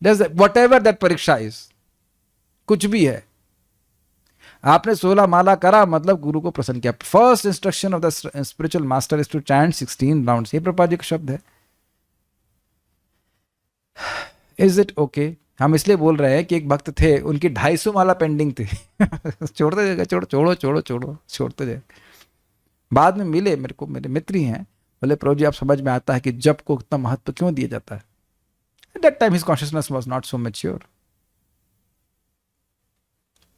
वट एवर दैट परीक्षा इज, कुछ भी है, आपने 16 माला करा मतलब गुरु को प्रसन्न किया। First instruction of the spiritual master is to chant 16 rounds. ये प्रभुपाद जी का शब्द है। Is it okay? हम इसलिए बोल रहे हैं कि एक भक्त थे, उनकी 250 माला पेंडिंग थी छोड़ते जाएगा, छोड़ते जाए। बाद में मिले मेरे को, मेरे मित्र ही हैं, बोले प्रभु जी आप समझ में आता है कि जप को इतना महत्व क्यों दिया जाता है। At that time his consciousness was not so mature.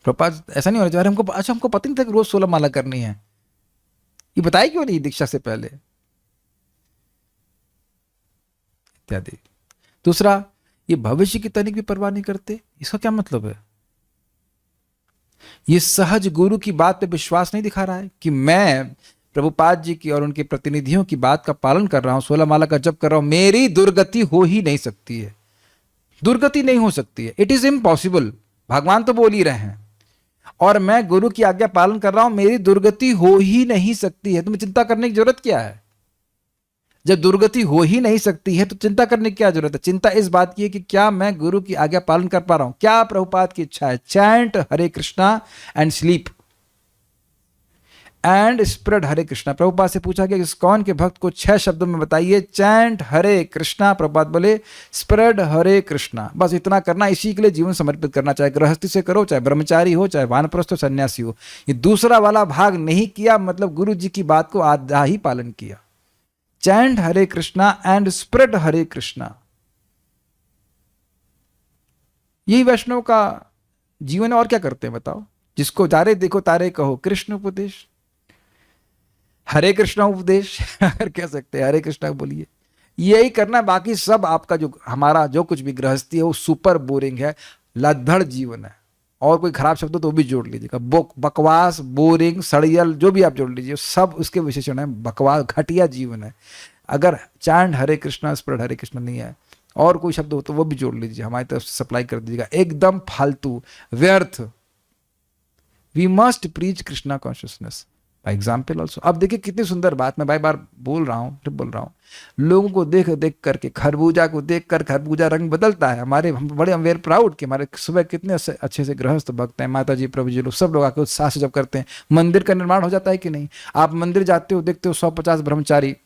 Prabhupada ऐसा नहीं होना चाहिए हमको, अच्छा हमको पता नहीं था कि रोज 16 माला करनी है, ये बताया क्यों नहीं दीक्षा से पहले, इत्यादि। दूसरा, ये भविष्य की तनिक भी परवाह नहीं करते, इसका क्या मतलब है? ये सहज गुरु की बात पे विश्वास नहीं दिखा रहा है कि मैं प्रभुपाद जी की और उनके प्रतिनिधियों की बात का पालन कर रहा हूं, 16 माला का जप कर रहा हूं, मेरी दुर्गति हो ही नहीं सकती है। दुर्गति नहीं हो सकती है, इट इज इम्पॉसिबल। भगवान तो बोल ही रहे हैं और मैं गुरु की आज्ञा पालन कर रहा हूं, मेरी दुर्गति हो ही नहीं सकती है। तुम्हें चिंता करने की जरूरत क्या है? जब दुर्गति हो ही नहीं सकती है तो चिंता करने की क्या जरूरत है? चिंता इस बात की है कि क्या मैं गुरु की आज्ञा पालन कर पा रहा हूं, क्या प्रभुपाद की इच्छा है। Chant Hare Krishna and sleep and spread Hare Krishna. Prabhupada से पूछा गया इस कौन के भक्त को 6 शब्दों में बताइए। चैंट हरे कृष्णा, प्रभुपाद बोले स्प्रेड हरे कृष्णा। बस इतना करना, इसी के लिए जीवन समर्पित करना, चाहे गृहस्थी से करो, चाहे ब्रह्मचारी हो, चाहे वानप्रस्थ हो, सन्यासी हो। ये दूसरा वाला भाग नहीं किया मतलब गुरु जी की बात को आधा ही पालन किया। Chant Hare Krishna and spread Hare Krishna, यही वैष्णव का जीवन है। और क्या करते हैं बताओ? जिसको तारे देखो तारे कहो, कृष्ण उपदेश। हरे कृष्णा उपदेश अगर कह सकते हैं, हरे कृष्णा बोलिए, यही करना है। बाकी सब आपका जो हमारा जो कुछ भी गृहस्थी है वो सुपर बोरिंग है, लद्दड़ जीवन है। और कोई खराब शब्द हो तो वो भी जोड़ लीजिएगा, बकवास, बोरिंग, सड़ियल, जो भी आप जोड़ लीजिए, सब उसके विशेषण है। बकवास, घटिया जीवन है। अगर चैंड हरे कृष्णा स्प्रेड हरे कृष्णा नहीं है और कोई शब्द हो तो वो भी जोड़ लीजिए, हमारी तरफ से सप्लाई कर दीजिएगा। एकदम फालतू, व्यर्थ। We must preach Krishna consciousness by example also. अब देखिए कितनी सुंदर बात, मैं बार बार बोल रहा हूँ, फिर बोल रहा हूँ, लोगों को देख देख करके, खरबूजा को देख कर खरबूजा रंग बदलता है। हमारे हम बड़े वेर प्राउड कि हमारे सुबह कितने अच्छे से गृहस्थ भक्त हैं, माता जी, प्रभु जी, लोग सब लोग आके उत्साह से जब करते हैं, मंदिर का निर्माण हो जाता है कि नहीं। आप मंदिर जाते हो, देखते हो 150 ब्रह्मचारी,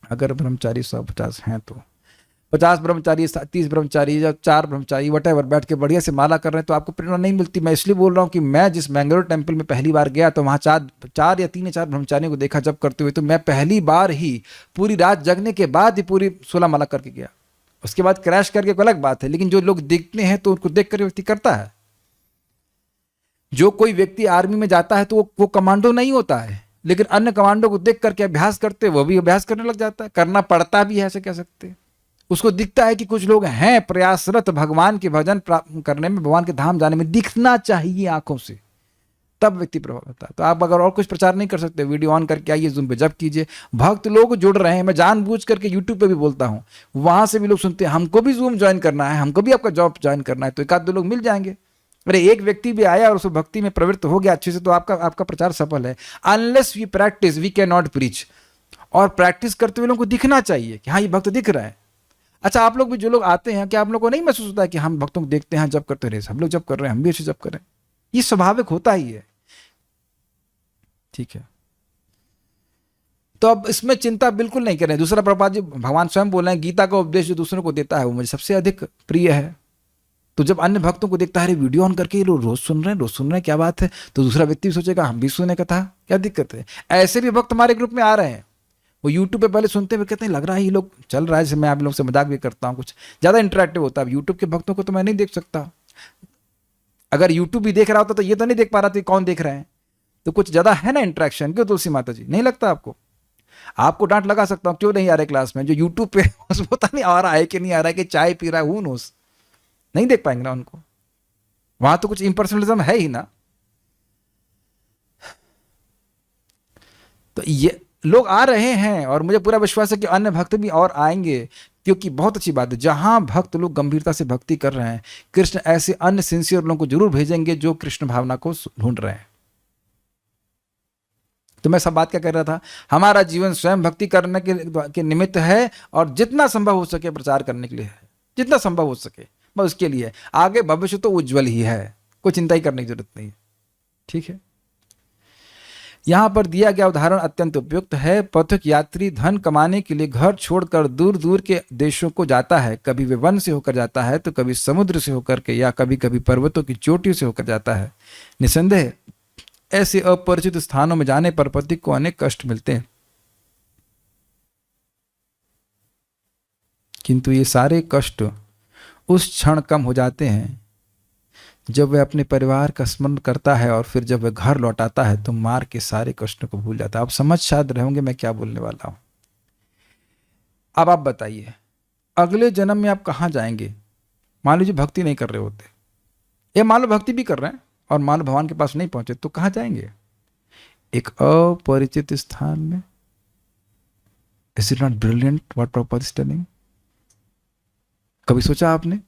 अगर ब्रह्मचारी 150 हैं तो 50 ब्रह्मचारी, 30 ब्रह्मचारी या 4 ब्रह्मचारी वटेवर बैठ के बढ़िया से माला कर रहे हैं, तो आपको प्रेरणा नहीं मिलती। मैं इसलिए बोल रहा हूँ कि मैं जिस मैंगलोर टेम्पल में पहली बार गया तो वहाँ 4 या 3 या 4 ब्रह्मचारियों को देखा जब करते हुए, तो मैं पहली बार ही पूरी रात जगने के बाद ही पूरी 16 माला करके गया। उसके बाद क्रैश करके कोई अलग बात है, लेकिन जो लोग देखते हैं तो उनको देख कर व्यक्ति करता है। जो कोई व्यक्ति आर्मी में जाता है तो वो कमांडो नहीं होता है, लेकिन अन्य कमांडो को देख करके अभ्यास करते, वो भी अभ्यास करने लग जाता है, करना पड़ता भी है, ऐसे कह सकते हैं। उसको दिखता है कि कुछ लोग हैं प्रयासरत भगवान के भजन प्राप्त करने में, भगवान के धाम जाने में, दिखना चाहिए आंखों से, तब व्यक्ति प्रभाव होता है। तो आप अगर और कुछ प्रचार नहीं कर सकते, वीडियो ऑन करके आइए, जूम पे जब कीजिए, भक्त लोग जुड़ रहे हैं। मैं जानबूझ करके यूट्यूब पे भी बोलता हूँ, वहां से भी लोग सुनते हैं, हमको भी जूम ज्वाइन करना है, हमको भी आपका जॉब ज्वाइन करना है, तो 1-2 लोग मिल जाएंगे। अरे एक व्यक्ति भी आया और उस भक्ति में प्रवृत्त हो गया अच्छे से, तो आपका प्रचार सफल है। Unless we practise we can not preach. और प्रैक्टिस करते हुए लोगों को दिखना चाहिए कि हाँ ये भक्त दिख रहा है। अच्छा, आप लोग भी जो लोग आते हैं, क्या आप लोग को नहीं महसूस होता है कि हम भक्तों को देखते हैं जब करते रहे, हम लोग जब कर रहे हैं हम भी ऐसे जब करें? ये स्वाभाविक होता ही है, ठीक है। तो अब इसमें चिंता बिल्कुल नहीं करें। दूसरा, प्रभुपाद जी भगवान स्वयं बोल रहे हैं, गीता का उपदेश जो दूसरों को देता है वो मुझे सबसे अधिक प्रिय है। तो जब अन्य भक्तों को देखता है, वीडियो ऑन करके ये लोग रोज सुन रहे हैं, क्या बात है, तो दूसरा व्यक्ति भी सोचेगा हम भी सुने कथा, क्या दिक्कत है। ऐसे भी भक्त हमारे ग्रुप में आ रहे हैं, वो यूट्यूब पे पहले सुनते हुए कहते हैं लग रहा है ये लोग चल रहा है, जैसे मैं आप लोग से मजाक भी करता हूँ, कुछ ज़्यादा इंटरेक्टिव होता है। अब यूट्यूब के भक्तों को तो मैं नहीं देख सकता, अगर यूट्यूब भी देख रहा होता तो ये तो नहीं देख पा रहा था कौन देख रहे हैं, तो कुछ ज़्यादा है ना इंटरेक्शन। क्यों तुलसी माता जी, नहीं लगता आपको? आपको डांट लगा सकता हूँ, क्यों नहीं आ रहे क्लास में। जो यूट्यूब पे पता नहीं आ रहा है कि नहीं आ रहा है, कि चाय पी रहा है, हूँ नोस, नहीं देख पाएंगे ना उनको, वहां तो कुछ इम्पर्सनलिज्म है ही ना। तो ये लोग आ रहे हैं और मुझे पूरा विश्वास है कि अन्य भक्त भी और आएंगे, क्योंकि बहुत अच्छी बात है, जहां भक्त लोग गंभीरता से भक्ति कर रहे हैं, कृष्ण ऐसे अन्य सिंसियर लोगों को जरूर भेजेंगे जो कृष्ण भावना को ढूंढ रहे हैं। तो मैं सब बात क्या कर रहा था, हमारा जीवन स्वयं भक्ति करने के निमित्त है, और जितना संभव हो सके प्रचार करने के लिए है, जितना संभव हो सके बस उसके लिए। आगे भविष्य तो उज्जवल ही है, कोई चिंता ही करने की जरूरत नहीं है, ठीक है। यहां पर दिया गया उदाहरण अत्यंत उपयुक्त है। पथिक यात्री धन कमाने के लिए घर छोड़कर दूर दूर के देशों को जाता है, कभी वे वन से होकर जाता है, तो कभी समुद्र से होकर के, या कभी कभी पर्वतों की चोटियों से होकर जाता है। निसंदेह ऐसे अपरिचित स्थानों में जाने पर पथिक को अनेक कष्ट मिलते हैं, किंतु ये सारे कष्ट उस क्षण कम हो जाते हैं जब वह अपने परिवार का स्मरण करता है, और फिर जब वह घर लौटाता है तो मार के सारे कष्टों को भूल जाता है। आप समझ शायद रहे होंगे मैं क्या बोलने वाला हूं। अब आप बताइए, अगले जन्म में आप कहां जाएंगे? मान लीजिए भक्ति नहीं कर रहे होते, या मान लो भक्ति भी कर रहे हैं और मान लो भगवान के पास नहीं पहुंचे, तो कहां जाएंगे? एक अपरिचित स्थान में। Is it not brilliant what Prabhupada is telling? कभी सोचा आपने?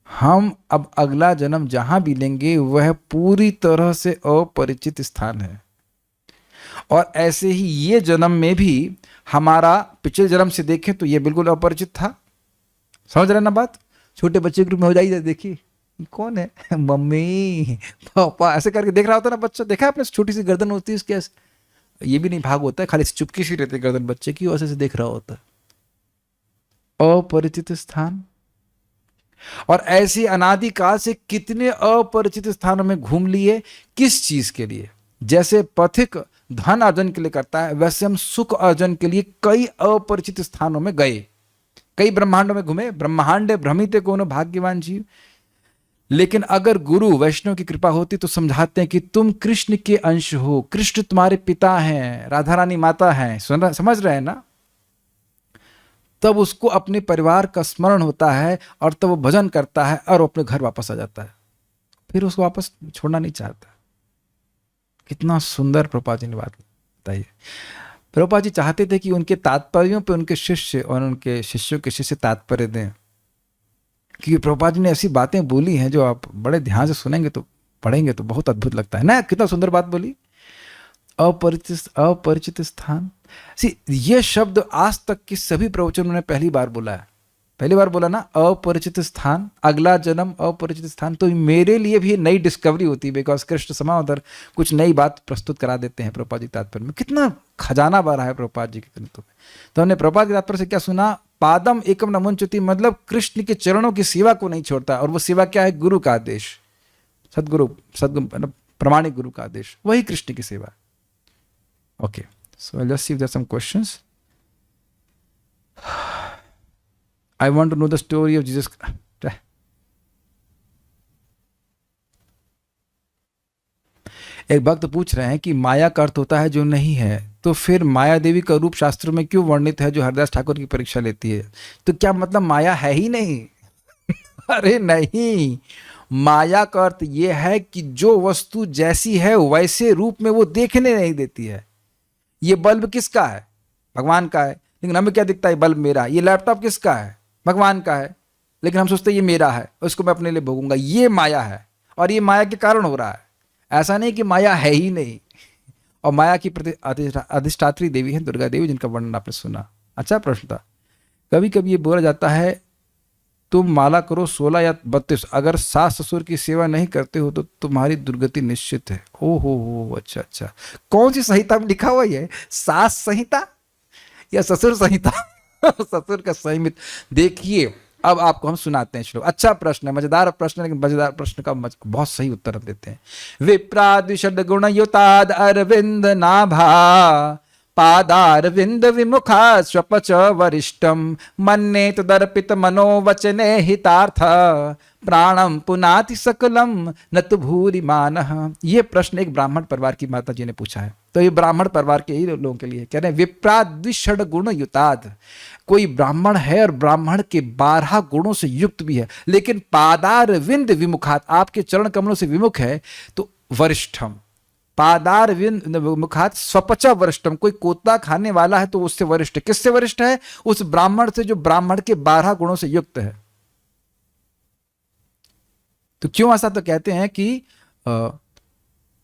हम अब अगला जन्म जहां भी लेंगे वह पूरी तरह से अपरिचित स्थान है, और ऐसे ही ये जन्म में भी हमारा पिछले जन्म से देखें तो ये बिल्कुल अपरिचित था। समझ रहे ना बात? छोटे बच्चे के रूप में हो जाइए, देखिए कौन है, मम्मी पापा, ऐसे करके देख रहा होता ना बच्चा। देखा आपने, छोटी सी गर्दन होती है इसके, ये भी नहीं भाग होता है, खाली चुपकी सी रहती है गर्दन बच्चे की, वैसे से देख रहा होता है। अपरिचित स्थान। और ऐसे अनादिकाल से कितने अपरिचित स्थानों में घूम लिए, किस चीज के लिए? जैसे पथिक धन अर्जन के लिए करता है, वैसे हम सुख अर्जन के लिए कई अपरिचित स्थानों में गए, कई ब्रह्मांडों में घूमे। ब्रह्मांड भ्रमित कोनो भाग्यवान जीव, लेकिन अगर गुरु वैष्णव की कृपा होती तो समझाते हैं कि तुम कृष्ण के अंश हो, कृष्ण तुम्हारे पिता हैं, राधा रानी माता हैं, समझ रहे हैं ना। तब उसको अपने परिवार का स्मरण होता है और तब वो भजन करता है और वो अपने घर वापस आ जाता है, फिर उसको वापस छोड़ना नहीं चाहता। कितना सुंदर प्रभुपाद जी ने बात बताइए। प्रभुपाद जी चाहते थे कि उनके तात्पर्यों पे उनके शिष्य और उनके शिष्यों के शिष्य तात्पर्य दें, क्योंकि प्रभुपाद जी ने ऐसी बातें बोली हैं जो आप बड़े ध्यान से सुनेंगे तो पढ़ेंगे तो बहुत अद्भुत लगता है ना। कितना सुंदर बात बोली, अपरिचित स्थान। ये शब्द आज तक के सभी प्रवचनों ने पहली बार बोला है, पहली बार बोला ना, अपरिचित स्थान, अगला जन्म अपरिचित स्थान। तो मेरे लिए भी नई डिस्कवरी होती है, बिकॉज कृष्ण समावदर कुछ नई बात प्रस्तुत करा देते हैं प्रभुपाद जी तात्पर्य में। कितना खजाना भरा है प्रभुपाद जी के ग्रंथों में। तो हमने प्रभुपाद के तात्पर्य से क्या सुना, पादम एकम न मुंचति, मतलब कृष्ण के चरणों की सेवा को नहीं छोड़ता। और वो सेवा क्या है, गुरु का आदेश, सदगुरु प्रमाणिक गुरु का आदेश, वही कृष्ण की सेवा। Okay, so let's see if there are some questions. I want to know the story of Jesus. एक भक्त पूछ रहे हैं कि माया का अर्थ होता है जो नहीं है, तो फिर माया देवी का रूप शास्त्रों में क्यों वर्णित है जो हरदास ठाकुर की परीक्षा लेती है? तो क्या मतलब माया है ही नहीं? अरे नहीं, माया का अर्थ यह है कि जो वस्तु जैसी है वैसे रूप में वो देखने नहीं देती है। ये बल्ब किसका है? भगवान का है, लेकिन हमें क्या दिखता है, बल्ब मेरा। ये लैपटॉप किसका है? भगवान का है, लेकिन हम सोचते हैं ये मेरा है, उसको मैं अपने लिए भोगूंगा। ये माया है, और ये माया के कारण हो रहा है। ऐसा नहीं कि माया है ही नहीं। और माया की अधिष्ठात्री देवी है दुर्गा देवी, जिनका वर्णन आपने सुना। अच्छा प्रश्न था। कभी कभी ये बोला जाता है तुम माला करो 16 या 32, अगर सास ससुर की सेवा नहीं करते हो तो तुम्हारी दुर्गति निश्चित है। ओ हो, अच्छा अच्छा। कौन सी संहिता में लिखा हुआ है, सास संहिता या ससुर संहिता? ससुर का संयमित। देखिए अब आपको हम सुनाते हैं श्लोक। अच्छा प्रश्न है, मजेदार प्रश्न है, लेकिन मजेदार प्रश्न का बहुत सही उत्तर हम देते हैं। विप्राद्विषड गुण युताद अरविंद नाभा पादारविंद विमुखा स्वपच वरिष्ठम मन्ने तदर्पित मनोवचने हितार्थ प्राणम पुनाति सकलम न तो भूरि मानः। ये प्रश्न एक ब्राह्मण परिवार की माता जी ने पूछा है। तो ये ब्राह्मण परिवार के ही लोगों के लिए कह रहे हैं। विप्राद्विषड गुण युताद, कोई ब्राह्मण है और ब्राह्मण के 12 गुणों से युक्त भी है, लेकिन पादारविंद विमुखात, आपके चरण कमलों से विमुख है, तो वरिष्ठम। पादारविंद मुखात स्वपचा वरिष्ठम, कोई कोता खाने वाला है तो उससे वरिष्ठ। किससे वरिष्ठ है? उस ब्राह्मण से जो ब्राह्मण के 12 गुणों से युक्त है। तो क्यों ऐसा? तो कहते हैं कि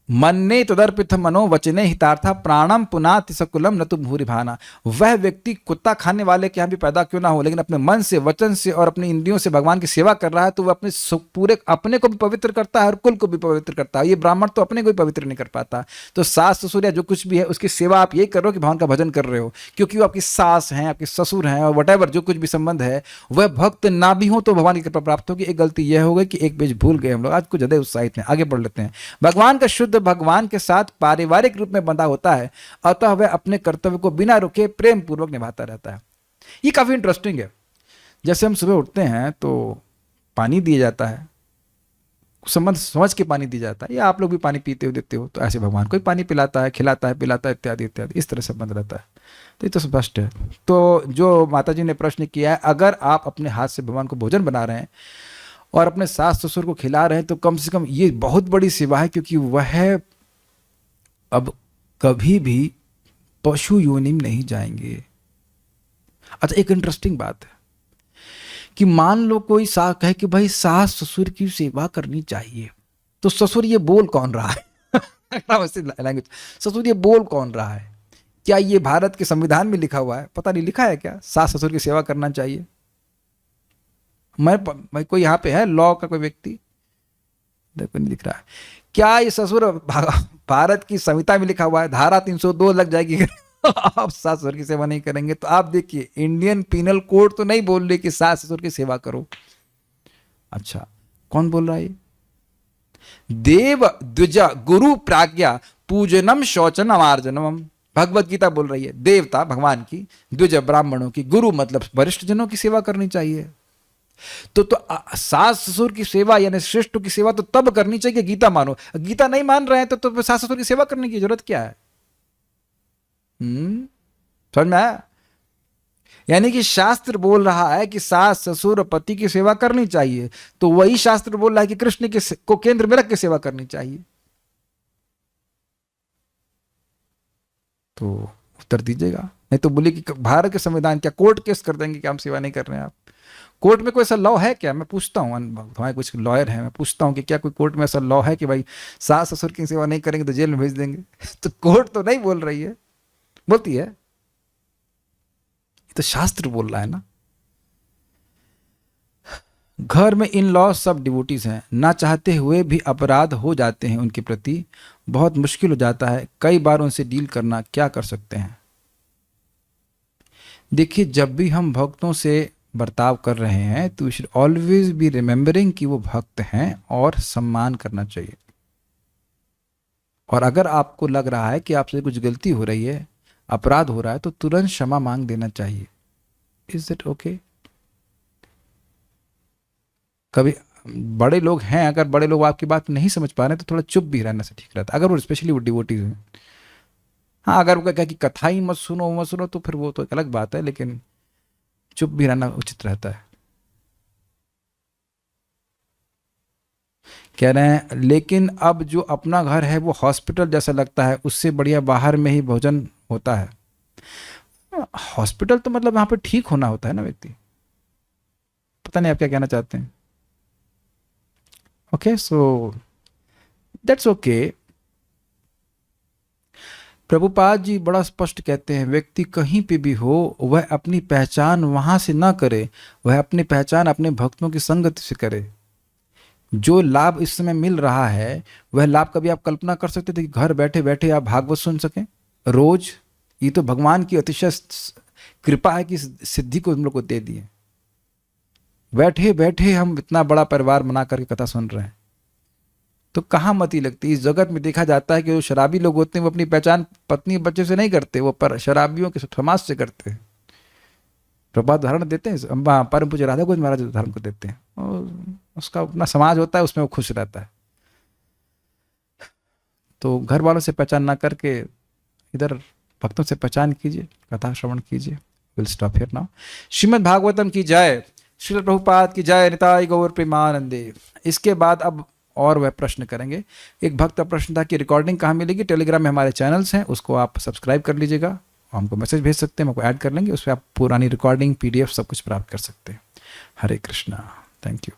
मन्ने तदर्पित मनो वचने हितार्था प्राणम पुनाति सकुलम न तो भूरि भाना। वह व्यक्ति कुत्ता खाने वाले के यहाँ भी पैदा क्यों ना हो, लेकिन अपने मन से, वचन से और अपनी इंद्रियों से भगवान की सेवा कर रहा है, तो वह अपने पूरे अपने को भी पवित्र करता है और कुल को भी पवित्र करता है। ये ब्राह्मण तो अपने को भी पवित्र नहीं कर पाता। तो सास ससुर या जो कुछ भी है उसकी सेवा आप ये कर रहे हो कि भगवान का भजन कर रहे हो, क्योंकि वो आपकी सास हैं, आपके ससुर हैं, और वट जो कुछ भी संबंध है वह भक्त ना भी हो तो भगवान की कृपा प्राप्त होगी। एक गलती यह हो गई कि एक पेज भूल गए हम लोग। आज कुछ ज्यादा उत्साहित हैं, आगे बढ़ लेते हैं। भगवान का शुद्ध भगवान के साथ पारिवारिक रूप में बंधा होता है, अतः वह अपने कर्तव्य को बिना रुके प्रेम पूर्वक निभाता रहता है। ये काफी इंटरेस्टिंग है। जैसे हम सुबह उठते हैं तो पानी दिया जाता है, संबंध समझ के पानी दिया जाता है, या आप लोग भी पानी पीते हो देते हो, तो ऐसे भगवान कोई पानी पिलाता है, खिलाता है, पिलाता है, इत्यादि इत्यादि, इस तरह संबंध रहता है। तो ये तो स्पष्ट है। तो जो माता जी ने प्रश्न किया है, अगर आप अपने हाथ से भगवान को भोजन बना रहे हैं और अपने सास ससुर को खिला रहे हैं, तो कम से कम ये बहुत बड़ी सेवा है, क्योंकि वह अब कभी भी पशु योनि में नहीं जाएंगे। अच्छा, एक इंटरेस्टिंग बात है कि मान लो कोई कहे कि भाई सास ससुर की सेवा करनी चाहिए, तो ससुर ये बोल कौन रहा है? लैंग्वेज, ससुर ये बोल कौन रहा है? क्या ये भारत के संविधान में लिखा हुआ है? पता नहीं लिखा है क्या सास ससुर की सेवा करना चाहिए? मैं कोई यहाँ पे है लॉ का कोई व्यक्ति? देखो नहीं दिख रहा है क्या ये ससुर भारत की संहिता में लिखा हुआ है, धारा 302 लग जाएगी आप सास ससुर की सेवा नहीं करेंगे। तो आप देखिए, इंडियन पीनल कोड तो नहीं बोल रही कि सास ससुर की सेवा करो। अच्छा, कौन बोल रहा है? देव द्विज गुरु प्राज्ञा पूजनम शौचन अमार्जनम, भगवत गीता बोल रही है। देवता भगवान की, द्विज ब्राह्मणों की, गुरु मतलब वरिष्ठ जनों की सेवा करनी चाहिए। सास ससुर की सेवा यानी श्रेष्ठ की सेवा तो तब करनी चाहिए कि गीता मानो। गीता नहीं मान रहे हैं तो सास ससुर की सेवा करने की जरूरत क्या है? समझ में आया? यानी कि शास्त्र बोल रहा है कि सास ससुर और पति की सेवा करनी चाहिए, तो वही शास्त्र बोल रहा है कि कृष्ण को केंद्र में रख के सेवा करनी चाहिए। तो उत्तर दीजिएगा, नहीं तो बोले कि भारत के संविधान क्या कोर्ट केस कर देंगे कि हम सेवा नहीं कर रहे हैं। आप कोर्ट में कोई ऐसा लॉ है क्या? मैं पूछता हूँ, हमारे कुछ लॉयर हैं, मैं पूछता हूँ कि क्या कोई कोर्ट में ऐसा लॉ है कि भाई सास ससुर की सेवा नहीं करेंगे तो जेल में भेज देंगे? तो कोर्ट तो नहीं बोल रही है, बोलती है, ये तो शास्त्र बोल रहा है ना। घर में इन लॉ सब डिवोटीज हैं, ना चाहते हुए भी अपराध हो जाते हैं उनके प्रति, बहुत मुश्किल हो जाता है कई बार उनसे डील करना, क्या कर सकते हैं? देखिए, जब भी हम भक्तों से बर्ताव कर रहे हैं तो we should always be remembering कि वो भक्त हैं और सम्मान करना चाहिए। और अगर आपको लग रहा है कि आपसे कुछ गलती हो रही है, अपराध हो रहा है, तो तुरंत क्षमा मांग देना चाहिए। Is it okay? कभी बड़े लोग हैं, अगर बड़े लोग आपकी बात नहीं समझ पा रहे हैं तो थोड़ा चुप भी रहने से ठीक रहता है, अगर वो स्पेशली वो डिवोटीज हैं। हाँ, अगर वो कहे कि कथा ही मत सुनो तो फिर वो तो एक अलग बात है, लेकिन चुप भी रहना उचित रहता है। कह रहे हैं लेकिन अब जो अपना घर है वो हॉस्पिटल जैसा लगता है, उससे बढ़िया बाहर में ही भोजन होता है। हॉस्पिटल तो मतलब वहां पे ठीक होना होता है ना व्यक्ति। पता नहीं आप क्या कहना चाहते हैं। Okay, so that's okay. Prabhupada ji बड़ा स्पष्ट कहते हैं, व्यक्ति कहीं पे भी हो वह अपनी पहचान वहां से ना करे, वह अपनी पहचान अपने भक्तों की संगत से करे। जो लाभ इस समय मिल रहा है वह लाभ कभी आप कल्पना कर सकते थे कि घर बैठे बैठे आप भागवत सुन सकें रोज? ये तो भगवान की अतिशय कृपा है कि सिद्धि को हम लोग को दे दिए। बैठे बैठे हम इतना बड़ा परिवार बना करके कथा सुन रहे हैं, तो कहाँ मति लगती? इस जगत में देखा जाता है कि जो शराबी लोग होते हैं वो अपनी पहचान पत्नी बच्चे से नहीं करते, वो पर शराबियों के समाज से करते हैं। प्रभात उदाहरण देते हैं, परम पूज्य राधा गोविंद महाराज उदाहरण को देते हैं, और उसका अपना समाज होता है, उसमें वो खुश रहता है। तो घर वालों से पहचान ना करके इधर भक्तों से पहचान कीजिए, कथा श्रवण कीजिए। Will stop here now. Shrimad Bhagavatam की जय, श्रील प्रभुपाद की जय, निताई गौर प्रेमानंदे। इसके बाद अब और वह प्रश्न करेंगे। एक भक्त का प्रश्न था कि रिकॉर्डिंग कहाँ मिलेगी? टेलीग्राम में हमारे चैनल्स हैं, उसको आप सब्सक्राइब कर लीजिएगा, हमको मैसेज भेज सकते हैं, हमको ऐड कर लेंगे, उस पर आप पुरानी रिकॉर्डिंग PDF सब कुछ प्राप्त कर सकते हैं। हरे कृष्णा। Thank you.